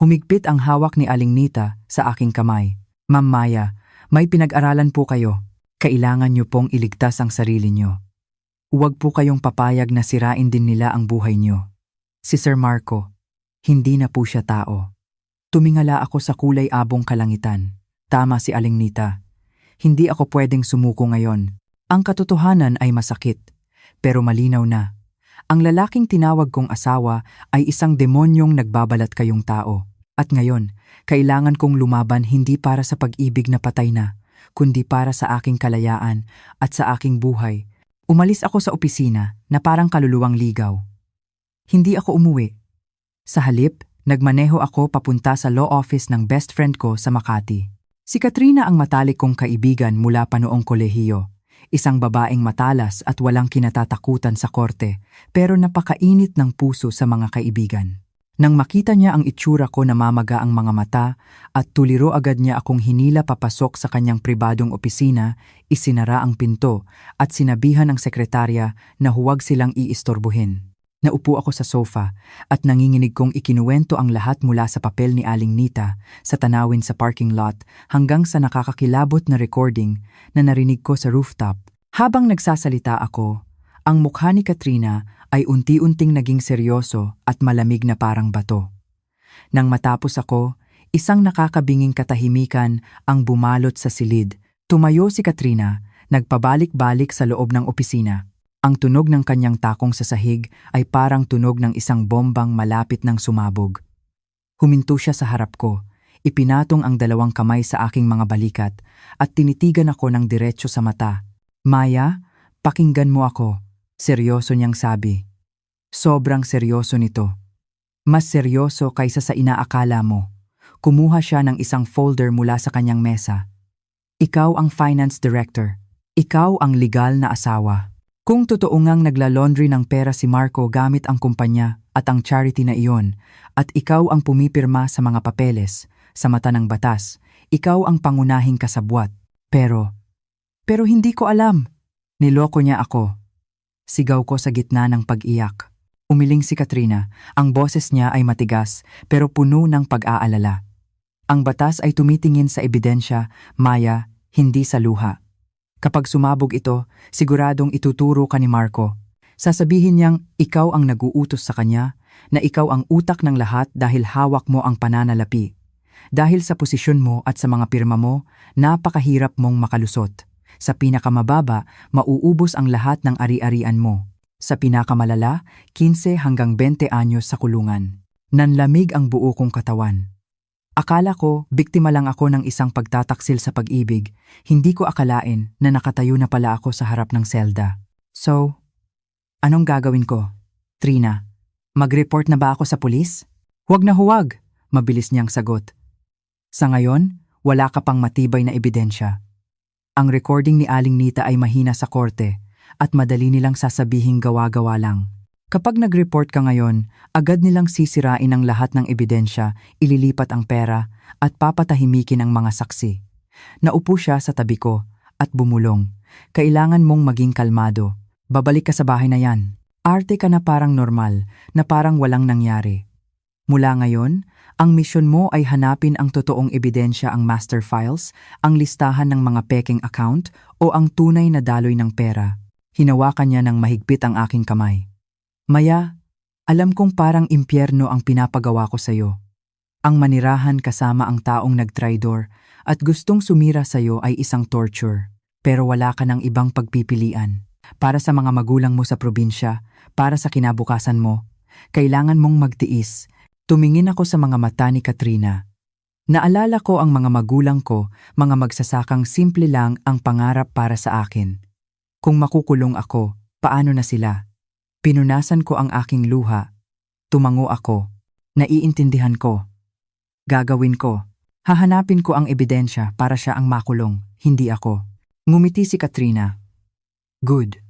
Humigpit ang hawak ni Aling Nita sa aking kamay. Ma'am Maya, may pinag-aralan po kayo. Kailangan niyo pong iligtas ang sarili niyo. Huwag po kayong papayag na sirain din nila ang buhay niyo. Si Sir Marco, hindi na po siya tao. Tumingala ako sa kulay abong kalangitan. Tama si Aling Nita. Hindi ako pwedeng sumuko ngayon. Ang katotohanan ay masakit, pero malinaw na. Ang lalaking tinawag kong asawa ay isang demonyong nagbabalat kayong tao. At ngayon, kailangan kong lumaban hindi para sa pag-ibig na patay na, kundi para sa aking kalayaan at sa aking buhay. Umalis ako sa opisina na parang kaluluwang ligaw. Hindi ako umuwi. Sa halip, nagmaneho ako papunta sa law office ng best friend ko sa Makati. Si Katrina ang matalik kong kaibigan mula pa noong kolehiyo. Isang babaeng matalas at walang kinatatakutan sa korte, pero napakainit ng puso sa mga kaibigan. Nang makita niya ang itsura ko, namamaga ang mga mata at tuliro agad niya akong hinila papasok sa kanyang pribadong opisina, isinara ang pinto at sinabihan ng sekretarya na huwag silang iistorbohin. Naupo ako sa sofa at nanginginig kong ikinuwento ang lahat mula sa papel ni Aling Nita, sa tanawin sa parking lot hanggang sa nakakakilabot na recording na narinig ko sa rooftop. Habang nagsasalita ako, ang mukha ni Katrina ay unti-unting naging seryoso at malamig na parang bato. Nang matapos ako, isang nakakabinging katahimikan ang bumalot sa silid. Tumayo si Katrina, nagpabalik-balik sa loob ng opisina. Ang tunog ng kanyang takong sa sahig ay parang tunog ng isang bombang malapit ng sumabog. Huminto siya sa harap ko, ipinatong ang dalawang kamay sa aking mga balikat at tinitigan ako ng diretso sa mata. Maya, pakinggan mo ako. Seryoso niyang sabi. Sobrang seryoso nito. Mas seryoso kaysa sa inaakala mo. Kumuha siya ng isang folder mula sa kanyang mesa. Ikaw ang finance director. Ikaw ang legal na asawa. Kung totoo ngang nagla-laundry ng pera si Marco gamit ang kumpanya at ang charity na iyon, at ikaw ang pumipirma sa mga papeles, sa mata ng batas, ikaw ang pangunahing kasabwat. Pero hindi ko alam. Niloko niya ako. Sigaw ko sa gitna ng pag-iyak. Umiling si Katrina. Ang boses niya ay matigas pero puno ng pag-aalala. Ang batas ay tumitingin sa ebidensya, Maya, hindi sa luha. Kapag sumabog ito, siguradong ituturo ka ni Marco. Sasabihin niyang ikaw ang nag-uutos sa kanya, na ikaw ang utak ng lahat dahil hawak mo ang pananalapi. Dahil sa posisyon mo at sa mga pirma mo, napakahirap mong makalusot. Sa pinakamababa, mauubos ang lahat ng ari-arian mo. Sa pinakamalala, 15 hanggang 20 anyos sa kulungan. Nanlamig ang buo kong katawan. Akala ko, biktima lang ako ng isang pagtataksil sa pag-ibig. Hindi ko akalain na nakatayo na pala ako sa harap ng selda. So, anong gagawin ko? Trina, mag-report na ba ako sa pulis? Huwag na huwag, mabilis niyang sagot. Sa ngayon, wala ka pang matibay na ebidensya. Ang recording ni Aling Nita ay mahina sa korte at madali nilang sasabihing gawa-gawa lang. Kapag nag-report ka ngayon, agad nilang sisirain ang lahat ng ebidensya, ililipat ang pera at papatahimikin ang mga saksi. Naupo siya sa tabi ko at bumulong. Kailangan mong maging kalmado. Babalik ka sa bahay na yan. Arte ka na parang normal, na parang walang nangyari. Mula ngayon, ang misyon mo ay hanapin ang totoong ebidensya, ang master files, ang listahan ng mga peking account o ang tunay na daloy ng pera. Hinawakan niya ng mahigpit ang aking kamay. Maya, alam kong parang impyerno ang pinapagawa ko sa iyo. Ang manirahan kasama ang taong nagtraidor At gustong sumira sa'yo ay isang torture. Pero wala ka ng ibang pagpipilian. Para sa mga magulang mo sa probinsya, para sa kinabukasan mo, kailangan mong magtiis. Tumingin ako sa mga mata ni Katrina. Naalala ko ang mga magulang ko, mga magsasakang simple lang ang pangarap para sa akin. Kung makukulong ako, paano na sila? Pinunasan ko ang aking luha. Tumango ako. Naiintindihan ko. Gagawin ko. Hahanapin ko ang ebidensya para siya ang makulong, hindi ako. Ngumiti si Katrina. Good.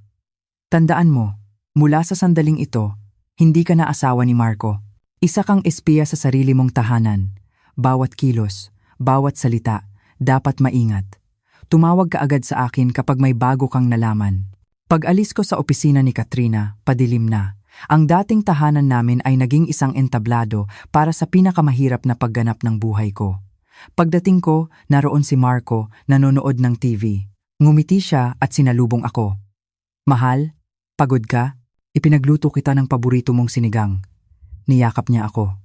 Tandaan mo, mula sa sandaling ito, hindi ka na asawa ni Marco. Isa kang espiya sa sarili mong tahanan. Bawat kilos, bawat salita, dapat maingat. Tumawag ka agad sa akin kapag may bago kang nalaman. Pag-alis ko sa opisina ni Katrina, padilim na. Ang dating tahanan namin ay naging isang entablado para sa pinakamahirap na pagganap ng buhay ko. Pagdating ko, naroon si Marco, nanonood ng TV. Ngumiti siya at sinalubong ako. Mahal, pagod ka? Ipinagluto kita ng paborito mong sinigang. Niyakap niya ako.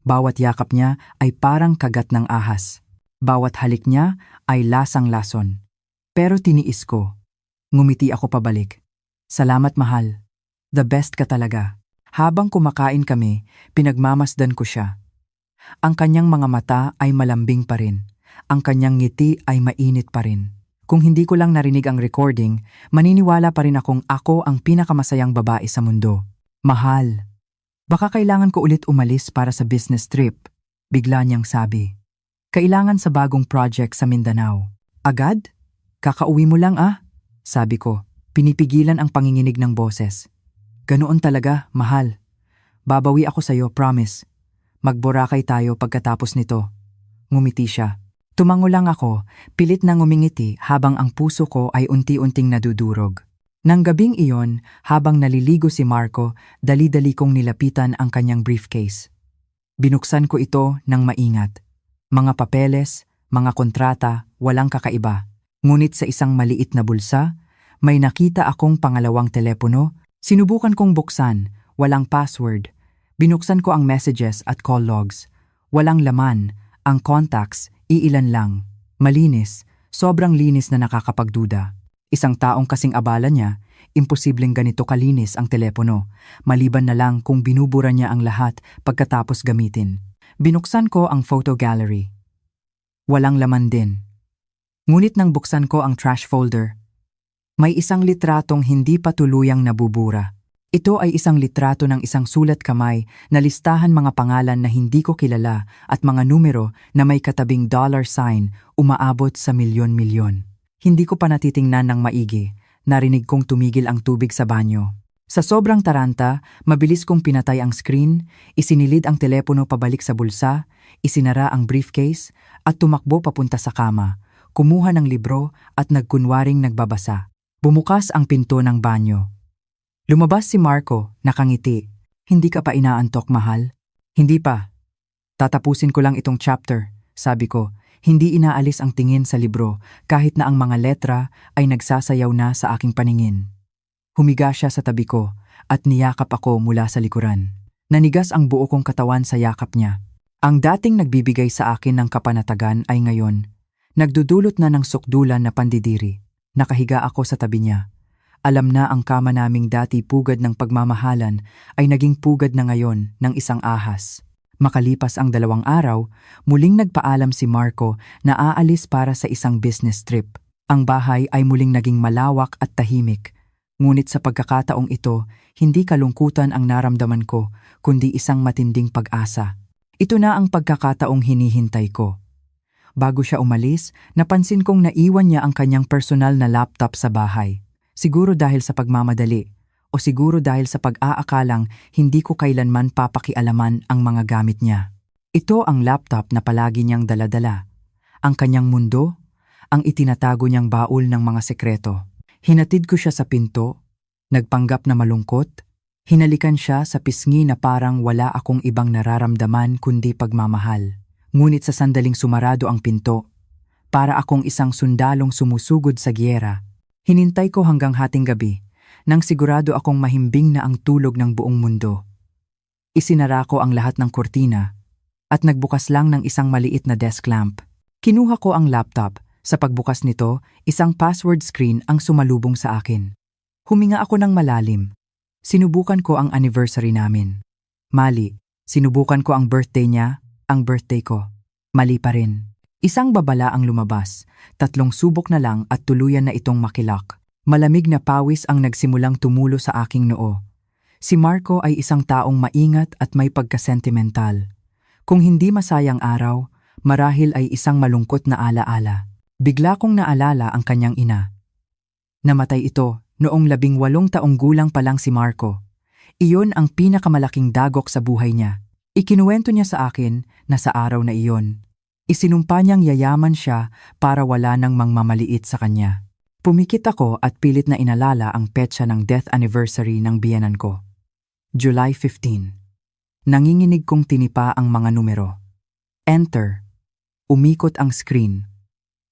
Bawat yakap niya ay parang kagat ng ahas. Bawat halik niya ay lasang-lason. Pero tiniis ko. Ngumiti ako pabalik. Salamat mahal. The best ka talaga. Habang kumakain kami, pinagmamasdan ko siya. Ang kanyang mga mata ay malambing pa rin. Ang kanyang ngiti ay mainit pa rin. Kung hindi ko lang narinig ang recording, maniniwala pa rin akong ako ang pinakamasayang babae sa mundo. Mahal. Baka kailangan ko ulit umalis para sa business trip. Bigla niyang sabi. Kailangan sa bagong project sa Mindanao. Agad? Kakauwi mo lang ah? Sabi ko, pinipigilan ang panginginig ng boses. Ganoon talaga, mahal. Babawi ako sa'yo, promise. Magborakay tayo pagkatapos nito. Ngumiti siya. Tumango lang ako, pilit na ngumingiti habang ang puso ko ay unti-unting nadudurog. Nang gabing iyon, habang naliligo si Marco, dali-dali kong nilapitan ang kanyang briefcase. Binuksan ko ito ng maingat. Mga papeles, mga kontrata, walang kakaiba. Ngunit sa isang maliit na bulsa, may nakita akong pangalawang telepono. Sinubukan kong buksan, walang password. Binuksan ko ang messages at call logs. Walang laman, ang contacts, iilan lang. Malinis, sobrang linis na nakakapagduda. Isang taong kasing abala niya, imposibleng ganito kalinis ang telepono, maliban na lang kung binubura niya ang lahat pagkatapos gamitin. Binuksan ko ang photo gallery. Walang laman din. Ngunit nang buksan ko ang trash folder, may isang litratong hindi pa tuluyang nabubura. Ito ay isang litrato ng isang sulat kamay na listahan mga pangalan na hindi ko kilala at mga numero na may katabing $sign umaabot sa milyon-milyon. Hindi ko pa natitingnan ng maigi, narinig kong tumigil ang tubig sa banyo. Sa sobrang taranta, mabilis kong pinatay ang screen, isinilid ang telepono pabalik sa bulsa, isinara ang briefcase at tumakbo papunta sa kama, kumuha ng libro at nagkunwaring nagbabasa. Bumukas ang pinto ng banyo. Lumabas si Marco, nakangiti. Hindi ka pa inaantok, mahal? Hindi pa. Tatapusin ko lang itong chapter, sabi ko. Hindi inaalis ang tingin sa libro kahit na ang mga letra ay nagsasayaw na sa aking paningin. Humiga siya sa tabi ko at niyakap ako mula sa likuran. Nanigas ang buo kong katawan sa yakap niya. Ang dating nagbibigay sa akin ng kapanatagan ay ngayon, nagdudulot na ng sukdulan na pandidiri. Nakahiga ako sa tabi niya. Alam na ang kama naming dati pugad ng pagmamahalan ay naging pugad na ngayon ng isang ahas. Makalipas ang 2 araw, muling nagpaalam si Marco na aalis para sa isang business trip. Ang bahay ay muling naging malawak at tahimik. Ngunit sa pagkakataong ito, hindi kalungkutan ang naramdaman ko, kundi isang matinding pag-asa. Ito na ang pagkakataong hinihintay ko. Bago siya umalis, napansin kong naiwan niya ang kanyang personal na laptop sa bahay. Siguro dahil sa pagmamadali, o siguro dahil sa pag-aakalang hindi ko kailanman papakialaman ang mga gamit niya. Ito ang laptop na palagi niyang daladala. Ang kanyang mundo, ang itinatago niyang baul ng mga sekreto. Hinatid ko siya sa pinto, nagpanggap na malungkot, hinalikan siya sa pisngi na parang wala akong ibang nararamdaman kundi pagmamahal. Ngunit sa sandaling sumarado ang pinto, para akong isang sundalong sumusugod sa giyera, hinintay ko hanggang hating gabi, nang sigurado akong mahimbing na ang tulog ng buong mundo. Isinara ko ang lahat ng kurtina at nagbukas lang ng isang maliit na desk lamp. Kinuha ko ang laptop. Sa pagbukas nito, isang password screen ang sumalubong sa akin. Huminga ako ng malalim. Sinubukan ko ang anniversary namin. Mali. Sinubukan ko ang birthday niya, ang birthday ko. Mali pa rin. Isang babala ang lumabas. 3 subok na lang at tuluyan na itong makilak. Malamig na pawis ang nagsimulang tumulo sa aking noo. Si Marco ay isang taong maingat at may pagkasentimental. Kung hindi masayang araw, marahil ay isang malungkot na alaala. Bigla kong naalala ang kanyang ina. Namatay ito noong 18 taong gulang pa lang si Marco. Iyon ang pinakamalaking dagok sa buhay niya. Ikinuwento niya sa akin na sa araw na iyon, isinumpa niyang yayaman siya para wala nang mangmamaliit sa kanya. Pumikit ako at pilit na inalala ang petsa ng death anniversary ng biyenan ko. July 15. Nanginginig kong tinipa ang mga numero. Enter. Umikot ang screen.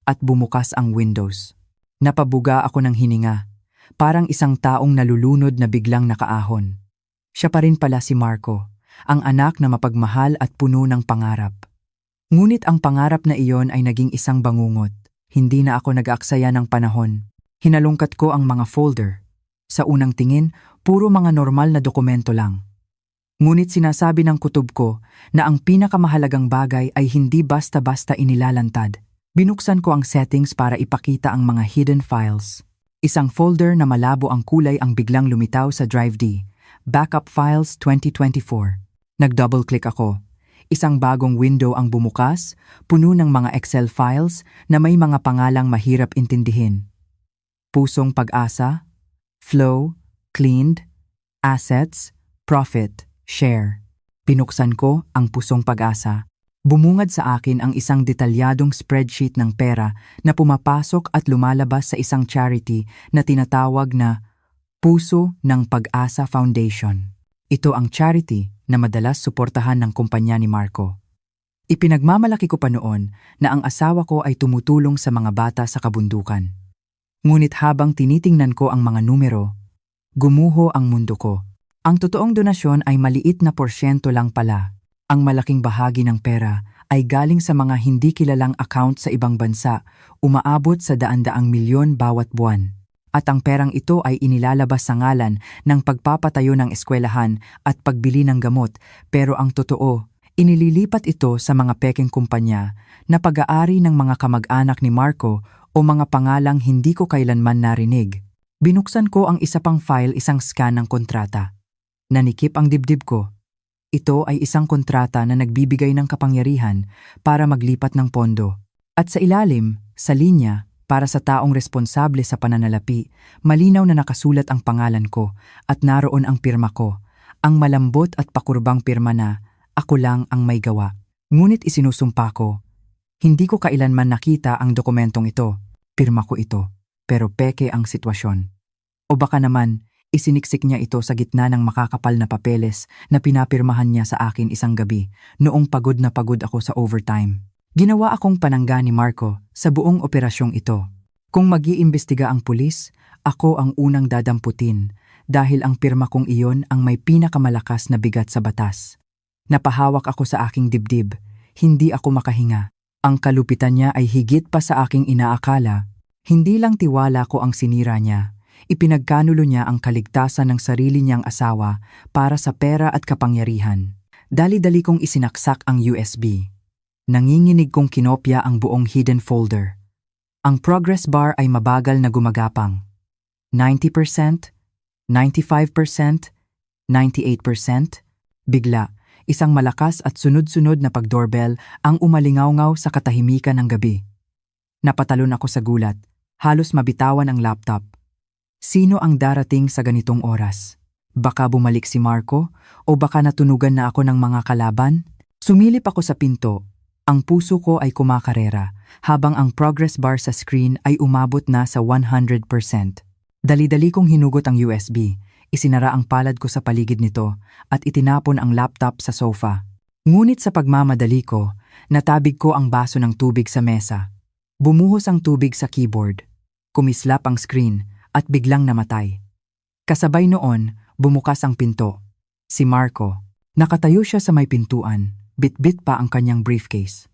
At bumukas ang windows. Napabuga ako ng hininga. Parang isang taong nalulunod na biglang nakaahon. Siya pa rin pala si Marco, ang anak na mapagmahal at puno ng pangarap. Ngunit ang pangarap na iyon ay naging isang bangungot. Hindi na ako nag-aaksaya ng panahon. Hinalungkat ko ang mga folder. Sa unang tingin, puro mga normal na dokumento lang. Ngunit sinasabi ng kutob ko na ang pinakamahalagang bagay ay hindi basta-basta inilalantad. Binuksan ko ang settings para ipakita ang mga hidden files. Isang folder na malabo ang kulay ang biglang lumitaw sa Drive D. Backup Files 2024. Nag-double-click ako. Isang bagong window ang bumukas, puno ng mga Excel files na may mga pangalang mahirap intindihin. Pusong Pag-asa, Flow, Cleaned, Assets, Profit, Share. Pinuksan ko ang Pusong Pag-asa. Bumungad sa akin ang isang detalyadong spreadsheet ng pera na pumapasok at lumalabas sa isang charity na tinatawag na Puso ng Pag-asa Foundation. Ito ang charity na madalas suportahan ng kumpanya ni Marco. Ipinagmamalaki ko pa noon na ang asawa ko ay tumutulong sa mga bata sa kabundukan. Ngunit habang tinitingnan ko ang mga numero, gumuho ang mundo ko. Ang totoong donasyon ay maliit na porsyento lang pala. Ang malaking bahagi ng pera ay galing sa mga hindi kilalang account sa ibang bansa, umaabot sa daan-daang milyon bawat buwan. At ang perang ito ay inilalabas sa ngalan ng pagpapatayo ng eskwelahan at pagbili ng gamot, pero ang totoo, inililipat ito sa mga pekeng kumpanya na pag-aari ng mga kamag-anak ni Marco o mga pangalang hindi ko kailanman narinig. Binuksan ko ang isa pang file, isang scan ng kontrata. Nanikip ang dibdib ko. Ito ay isang kontrata na nagbibigay ng kapangyarihan para maglipat ng pondo. At sa ilalim, sa linya, para sa taong responsable sa pananalapi, malinaw na nakasulat ang pangalan ko at naroon ang pirma ko. Ang malambot at pakurbang pirma na ako lang ang may gawa. Ngunit isinusumpa ko, hindi ko kailanman nakita ang dokumentong ito. Pirma ko ito, pero peke ang sitwasyon. O baka naman, isiniksik niya ito sa gitna ng makakapal na papeles na pinapirmahan niya sa akin isang gabi noong pagod na pagod ako sa overtime. Ginawa akong panangga ni Marco sa buong operasyong ito. Kung mag-iimbestiga ang pulis, ako ang unang dadamputin dahil ang pirma kong iyon ang may pinakamalakas na bigat sa batas. Napahawak ako sa aking dibdib, hindi ako makahinga. Ang kalupitan niya ay higit pa sa aking inaakala. Hindi lang tiwala ko ang sinira niya. Ipinagkanulo niya ang kaligtasan ng sarili niyang asawa para sa pera at kapangyarihan. Dali-dali kong isinaksak ang USB. Nanginginig kong kinopya ang buong hidden folder. Ang progress bar ay mabagal na gumagapang. 90%, 95%, 98%. Bigla, isang malakas at sunod-sunod na pagdoorbell ang umalingaw-ngaw sa katahimikan ng gabi. Napatalon ako sa gulat, halos mabitawan ang laptop. Sino ang darating sa ganitong oras? Baka bumalik si Marco o baka natunugan na ako ng mga kalaban? Sumilip ako sa pinto. Ang puso ko ay kumakarera habang ang progress bar sa screen ay umabot na sa 100%. Dali-dali kong hinugot ang USB, isinara ang palad ko sa paligid nito at itinapon ang laptop sa sofa. Ngunit sa pagmamadali ko, natabig ko ang baso ng tubig sa mesa. Bumuhos ang tubig sa keyboard. Kumislap ang screen at biglang namatay. Kasabay noon, bumukas ang pinto. Si Marco. Nakatayo siya sa may pintuan, bitbit pa ang kanyang briefcase.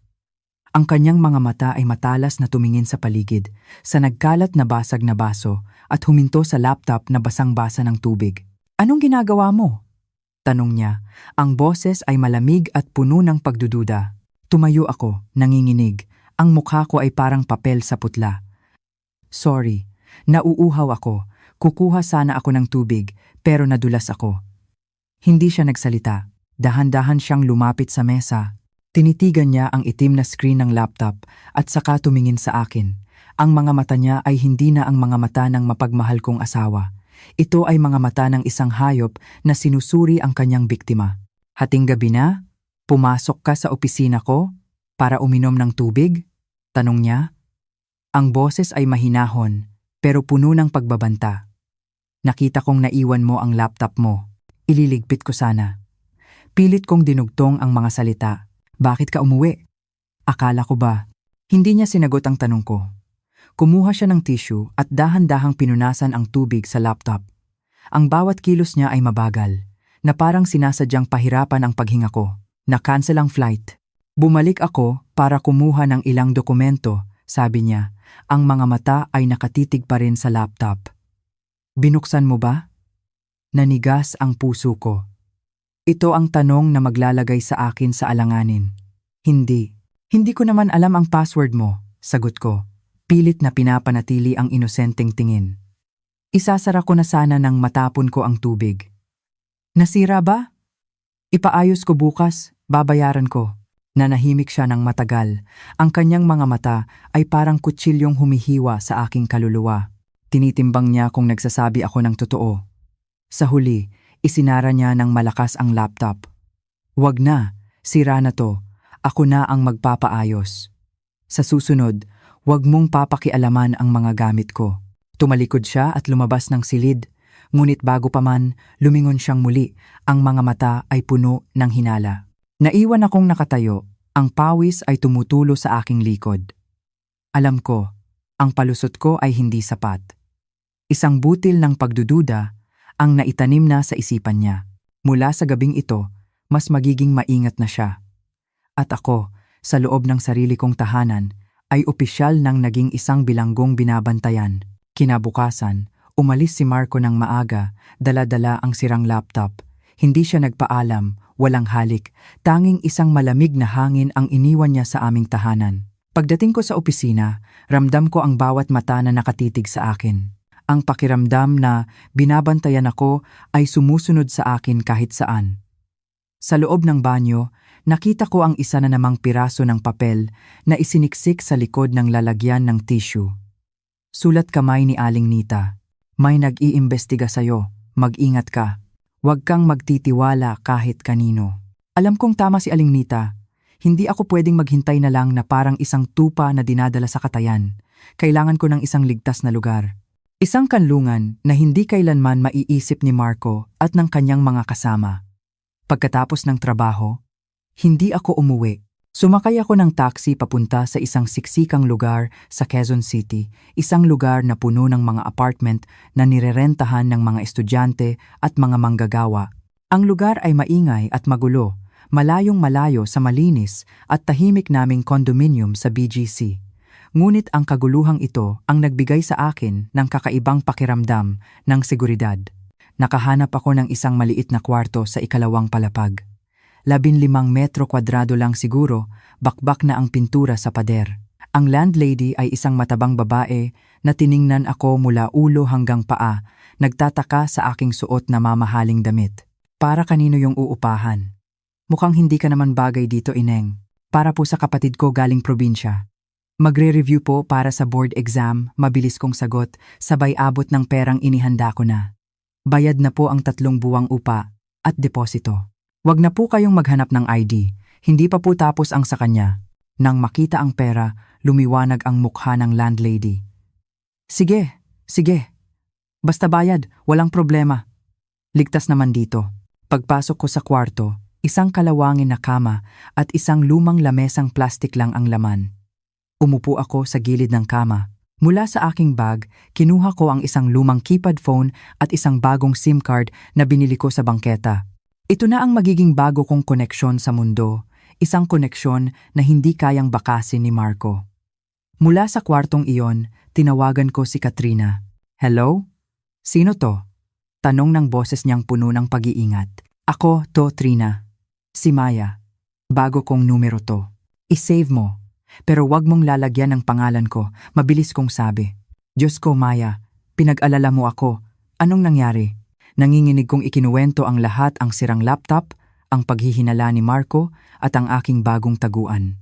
Ang kanyang mga mata ay matalas na tumingin sa paligid, sa nagkalat na basag na baso at huminto sa laptop na basang-basa ng tubig. "Anong ginagawa mo?" tanong niya. Ang boses ay malamig at puno ng pagdududa. Tumayo ako, nanginginig. Ang mukha ko ay parang papel sa putla. "Sorry, nauuhaw ako. Kukuha sana ako ng tubig, pero nadulas ako." Hindi siya nagsalita. Dahan-dahan siyang lumapit sa mesa. Tinitigan niya ang itim na screen ng laptop at saka tumingin sa akin. Ang mga mata niya ay hindi na ang mga mata ng mapagmahal kong asawa. Ito ay mga mata ng isang hayop na sinusuri ang kanyang biktima. "Hating gabi na? Pumasok ka sa opisina ko para uminom ng tubig?" tanong niya. Ang boses ay mahinahon, pero puno ng pagbabanta. "Nakita kong naiwan mo ang laptop mo. Ililigpit ko sana." Pilit kong dinugtong ang mga salita. "Bakit ka umuwi?" Akala ko ba? Hindi niya sinagot ang tanong ko. Kumuha siya ng tissue at dahan-dahang pinunasan ang tubig sa laptop. Ang bawat kilos niya ay mabagal, na parang sinasadyang pahirapan ang paghinga ko. Na-cancel ang flight. Bumalik ako para kumuha ng ilang dokumento, sabi niya. Ang mga mata ay nakatitig pa rin sa laptop. "Binuksan mo ba?" Nanigas ang puso ko. Ito ang tanong na maglalagay sa akin sa alanganin. "Hindi. Hindi ko naman alam ang password mo," sagot ko. Pilit na pinapanatili ang inosenteng tingin. "Isasara ko na sana nang matapon ko ang tubig." "Nasira ba?" "Ipaayos ko bukas, babayaran ko." Nanahimik siya ng matagal. Ang kanyang mga mata ay parang kutsilyong humihiwa sa aking kaluluwa. Tinitimbang niya kung nagsasabi ako ng totoo. Sa huli, isinara niya ng malakas ang laptop. "Wag na, sira na to. Ako na ang magpapaayos. Sa susunod, wag mong papakialaman ang mga gamit ko." Tumalikod siya at lumabas ng silid. Ngunit bago pa man, lumingon siyang muli. Ang mga mata ay puno ng hinala. Naiwan akong nakatayo. Ang pawis ay tumutulo sa aking likod. Alam ko, ang palusot ko ay hindi sapat. Isang butil ng pagdududa ang naitanim na sa isipan niya. Mula sa gabing ito, mas magiging maingat na siya. At ako, sa loob ng sarili kong tahanan, ay opisyal nang naging isang bilanggong binabantayan. Kinabukasan, umalis si Marco ng maaga, dala-dala ang sirang laptop. Hindi siya nagpaalam, walang halik, tanging isang malamig na hangin ang iniwan niya sa aming tahanan. Pagdating ko sa opisina, ramdam ko ang bawat mata na nakatitig sa akin. Ang pakiramdam na binabantayan ako ay sumusunod sa akin kahit saan. Sa loob ng banyo, nakita ko ang isa na namang piraso ng papel na isiniksik sa likod ng lalagyan ng tissue. Sulat kamay ni Aling Nita. "May nag-iimbestiga sa'yo. Mag-ingat ka. Huwag kang magtitiwala kahit kanino." Alam kong tama si Aling Nita. Hindi ako pwedeng maghintay na lang na parang isang tupa na dinadala sa katayan. Kailangan ko ng isang ligtas na lugar. Isang kanlungan na hindi kailanman maiisip ni Marco at ng kanyang mga kasama. Pagkatapos ng trabaho, hindi ako umuwi. Sumakay ako ng taxi papunta sa isang siksikang lugar sa Quezon City, isang lugar na puno ng mga apartment na nirerentahan ng mga estudyante at mga manggagawa. Ang lugar ay maingay at magulo, malayong malayo sa malinis at tahimik naming condominium sa BGC. Ngunit ang kaguluhang ito ang nagbigay sa akin ng kakaibang pakiramdam ng seguridad. Nakahanap ako ng isang maliit na kwarto sa ikalawang palapag. 15 metro kwadrado lang siguro, bakbak na ang pintura sa pader. Ang landlady ay isang matabang babae na tiningnan ako mula ulo hanggang paa, nagtataka sa aking suot na mamahaling damit. "Para kanino yung uupahan?" "Mukhang hindi ka naman bagay dito, Ineng. Para po sa kapatid ko galing probinsya." "Magre-review po para sa board exam," mabilis kong sagot, sabay abot ng perang inihanda ko na. Bayad na po ang 3 buwang upa at deposito. "Wag na po kayong maghanap ng ID, hindi pa po tapos ang sa kanya." Nang makita ang pera, lumiwanag ang mukha ng landlady. Sige. Basta bayad, walang problema. Ligtas naman dito." Pagpasok ko sa kwarto, isang kalawangin na kama at isang lumang lamesang plastik lang ang laman. Umupo ako sa gilid ng kama. Mula sa aking bag, kinuha ko ang isang lumang keypad phone at isang bagong SIM card na binili ko sa bangketa. Ito na ang magiging bago kong koneksyon sa mundo, Isang koneksyon na hindi kayang bakasin ni Marco. Mula sa kwartong iyon, tinawagan ko si Katrina. "Hello? Sino to?" Tanong ng boses niyang puno ng pag-iingat. "Ako to, Trina. Si Maya. Bago kong numero to. I-save mo. Pero wag mong lalagyan ng pangalan ko," mabilis kong sabi. "Diyos ko, Maya, pinag-alala mo ako. Anong nangyari?" Nanginginig kong ikinuwento ang lahat, ang sirang laptop, ang paghihinala ni Marco at ang aking bagong taguan.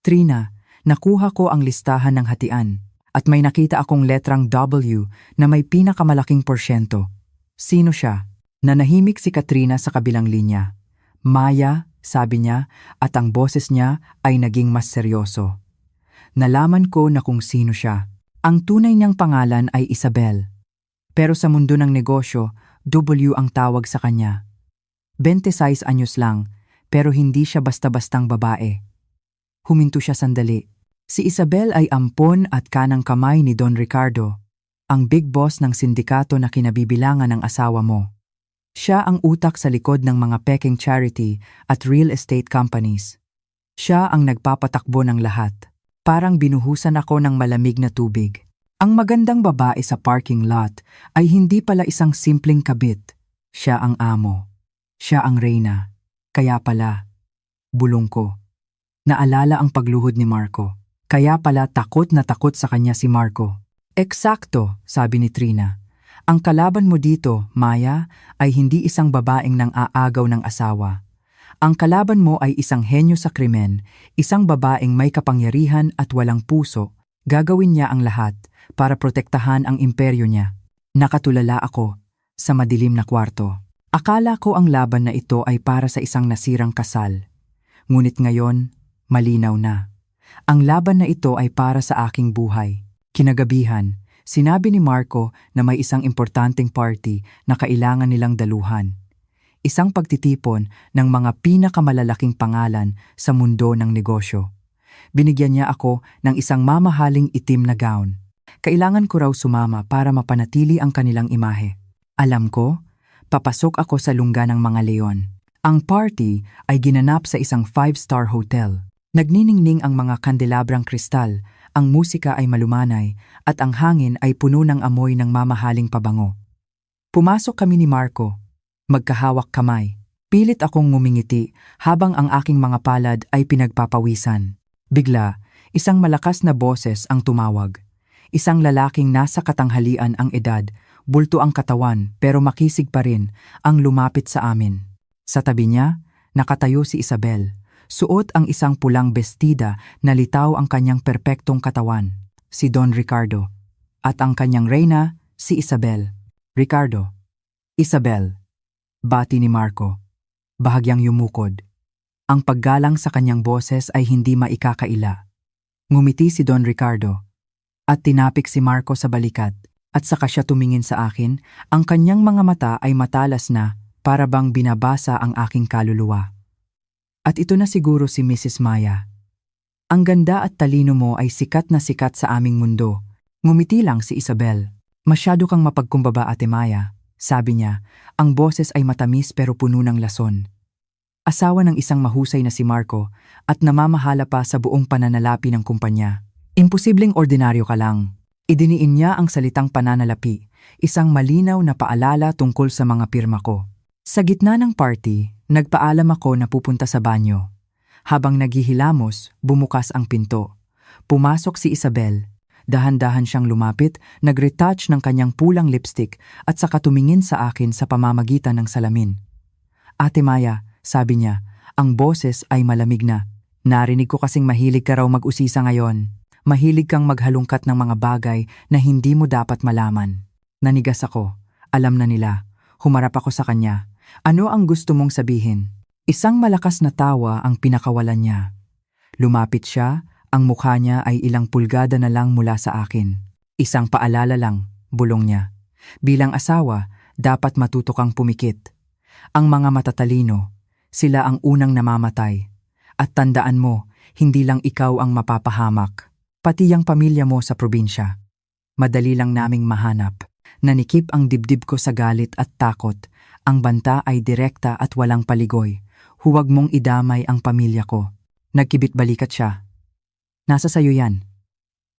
"Trina, nakuha ko ang listahan ng hatian at may nakita akong letrang W na may pinakamalaking porsyento. Sino siya?" Nanahimik si Katrina sa kabilang linya. "Maya," sabi niya, at ang boses niya ay naging mas seryoso. Nalaman ko na kung sino siya. Ang tunay niyang pangalan ay Isabel. Pero sa mundo ng negosyo, W ang tawag sa kanya. 26 anyos lang, pero hindi siya basta-bastang babae. Huminto siya sandali. Si Isabel ay ampon at kanang kamay ni Don Ricardo, ang big boss ng sindikato na kinabibilangan ng asawa mo. Siya ang utak sa likod ng mga peking charity at real estate companies. Siya ang nagpapatakbo ng lahat. Parang binuhusan ako ng malamig na tubig. Ang magandang babae sa parking lot ay hindi pala isang simpleng kabit. Siya ang amo. Siya ang reyna. Kaya pala, bulong ko. Naalala ang pagluhod ni Marco. Kaya pala takot na takot sa kanya si Marco. "Eksakto," sabi ni Trina. "Ang kalaban mo dito, Maya, ay hindi isang babaeng nang aagaw ng asawa. Ang kalaban mo ay isang henyo sa krimen, isang babaeng may kapangyarihan at walang puso. Gagawin niya ang lahat para protektahan ang imperyo niya." Nakatulala ako sa madilim na kwarto. Akala ko ang laban na ito ay para sa isang nasirang kasal. Ngunit ngayon, malinaw na. Ang laban na ito ay para sa aking buhay. Kinagabihan, sinabi ni Marco na may isang importanteng party na kailangan nilang daluhan. Isang pagtitipon ng mga pinakamalalaking pangalan sa mundo ng negosyo. Binigyan niya ako ng isang mamahaling itim na gown. Kailangan ko raw sumama para mapanatili ang kanilang imahe. Alam ko, papasok ako sa lungga ng mga leon. Ang party ay ginanap sa isang 5-star hotel. Nagniningning ang mga kandelabrang kristal, ang musika ay malumanay, at ang hangin ay puno ng amoy ng mamahaling pabango. Pumasok kami ni Marco. Magkahawak kamay. Pilit akong ngumingiti habang ang aking mga palad ay pinagpapawisan. Bigla, isang malakas na boses ang tumawag. Isang lalaking nasa katanghalian ang edad, bulto ang katawan pero makisig pa rin, ang lumapit sa amin. Sa tabi niya, nakatayo si Isabel. Suot ang isang pulang bestida na litaw ang kanyang perpektong katawan, si Don Ricardo. At ang kanyang reyna, si Isabel. "Ricardo." "Isabel," bati ni Marco. Bahagyang yumukod. Ang paggalang sa kanyang boses ay hindi maikakaila. Ngumiti si Don Ricardo. At tinapik si Marco sa balikat. At saka siya tumingin sa akin, ang kanyang mga mata ay matalas na, para bang binabasa ang aking kaluluwa. "At ito na siguro si Mrs. Maya. Ang ganda at talino mo ay sikat na sikat sa aming mundo." Ngumiti lang si Isabel. "Masyado kang mapagkumbaba, Ate Maya," sabi niya. Ang boses ay matamis pero puno ng lason. Asawa ng isang mahusay na si Marco at namamahala pa sa buong pananalapi ng kumpanya. "Imposibleng ordinaryo ka lang." Idiniin niya ang salitang pananalapi, isang malinaw na paalala tungkol sa mga pirma ko. Sa gitna ng party, nagpaalam ako na pupunta sa banyo. Habang naghihilamos, bumukas ang pinto. Pumasok si Isabel. Dahan-dahan siyang lumapit, nag-retouch ng kanyang pulang lipstick at saka tumingin sa akin sa pamamagitan ng salamin. "Ate Maya," sabi niya, ang boses ay malamig na. "Narinig ko kasing mahilig ka raw mag-usisa ngayon. Mahilig kang maghalungkat ng mga bagay na hindi mo dapat malaman." Nanigas ako. Alam na nila. Humarap ako sa kanya. "Ano ang gusto mong sabihin?" Isang malakas na tawa ang pinakawalan niya. Lumapit siya, ang mukha niya ay ilang pulgada na lang mula sa akin. "Isang paalala lang," bulong niya. "Bilang asawa, dapat matuto kang pumikit. Ang mga matatalino, sila ang unang namamatay. At tandaan mo, hindi lang ikaw ang mapapahamak. Pati ang pamilya mo sa probinsya. Madali lang naming mahanap." Nanikip ang dibdib ko sa galit at takot. Ang banta ay direkta at walang paligoy. Huwag mong idamay ang pamilya ko. Nagkibit-balikat siya. Nasa sayo yan.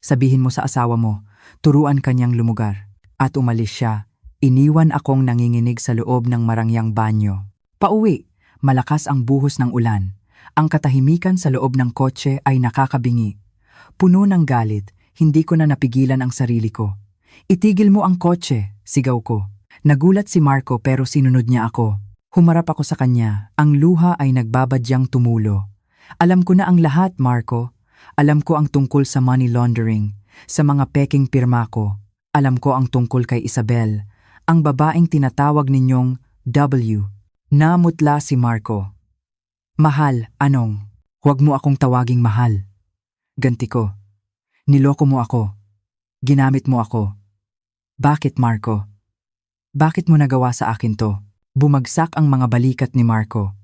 Sabihin mo sa asawa mo, turuan kanyang lumugar. At umalis siya. Iniwan akong nanginginig sa loob ng marangyang banyo. Pauwi, malakas ang buhos ng ulan. Ang katahimikan sa loob ng kotse ay nakakabingi. Puno ng galit, hindi ko na napigilan ang sarili ko. Itigil mo ang kotse, sigaw ko. Nagulat si Marco pero sinunod niya ako. Humarap ako sa kanya, ang luha ay nagbabadyang tumulo. Alam ko na ang lahat, Marco. Alam ko ang tungkol sa money laundering, sa mga peking pirma ko. Alam ko ang tungkol kay Isabel, ang babaeng tinatawag ninyong W. Namutla si Marco. Mahal, anong? Huwag mo akong tawaging mahal. Ganti ko. Niloko mo ako. Ginamit mo ako. Bakit, Marco? Bakit mo nagawa sa akin to? Bumagsak ang mga balikat ni Marco.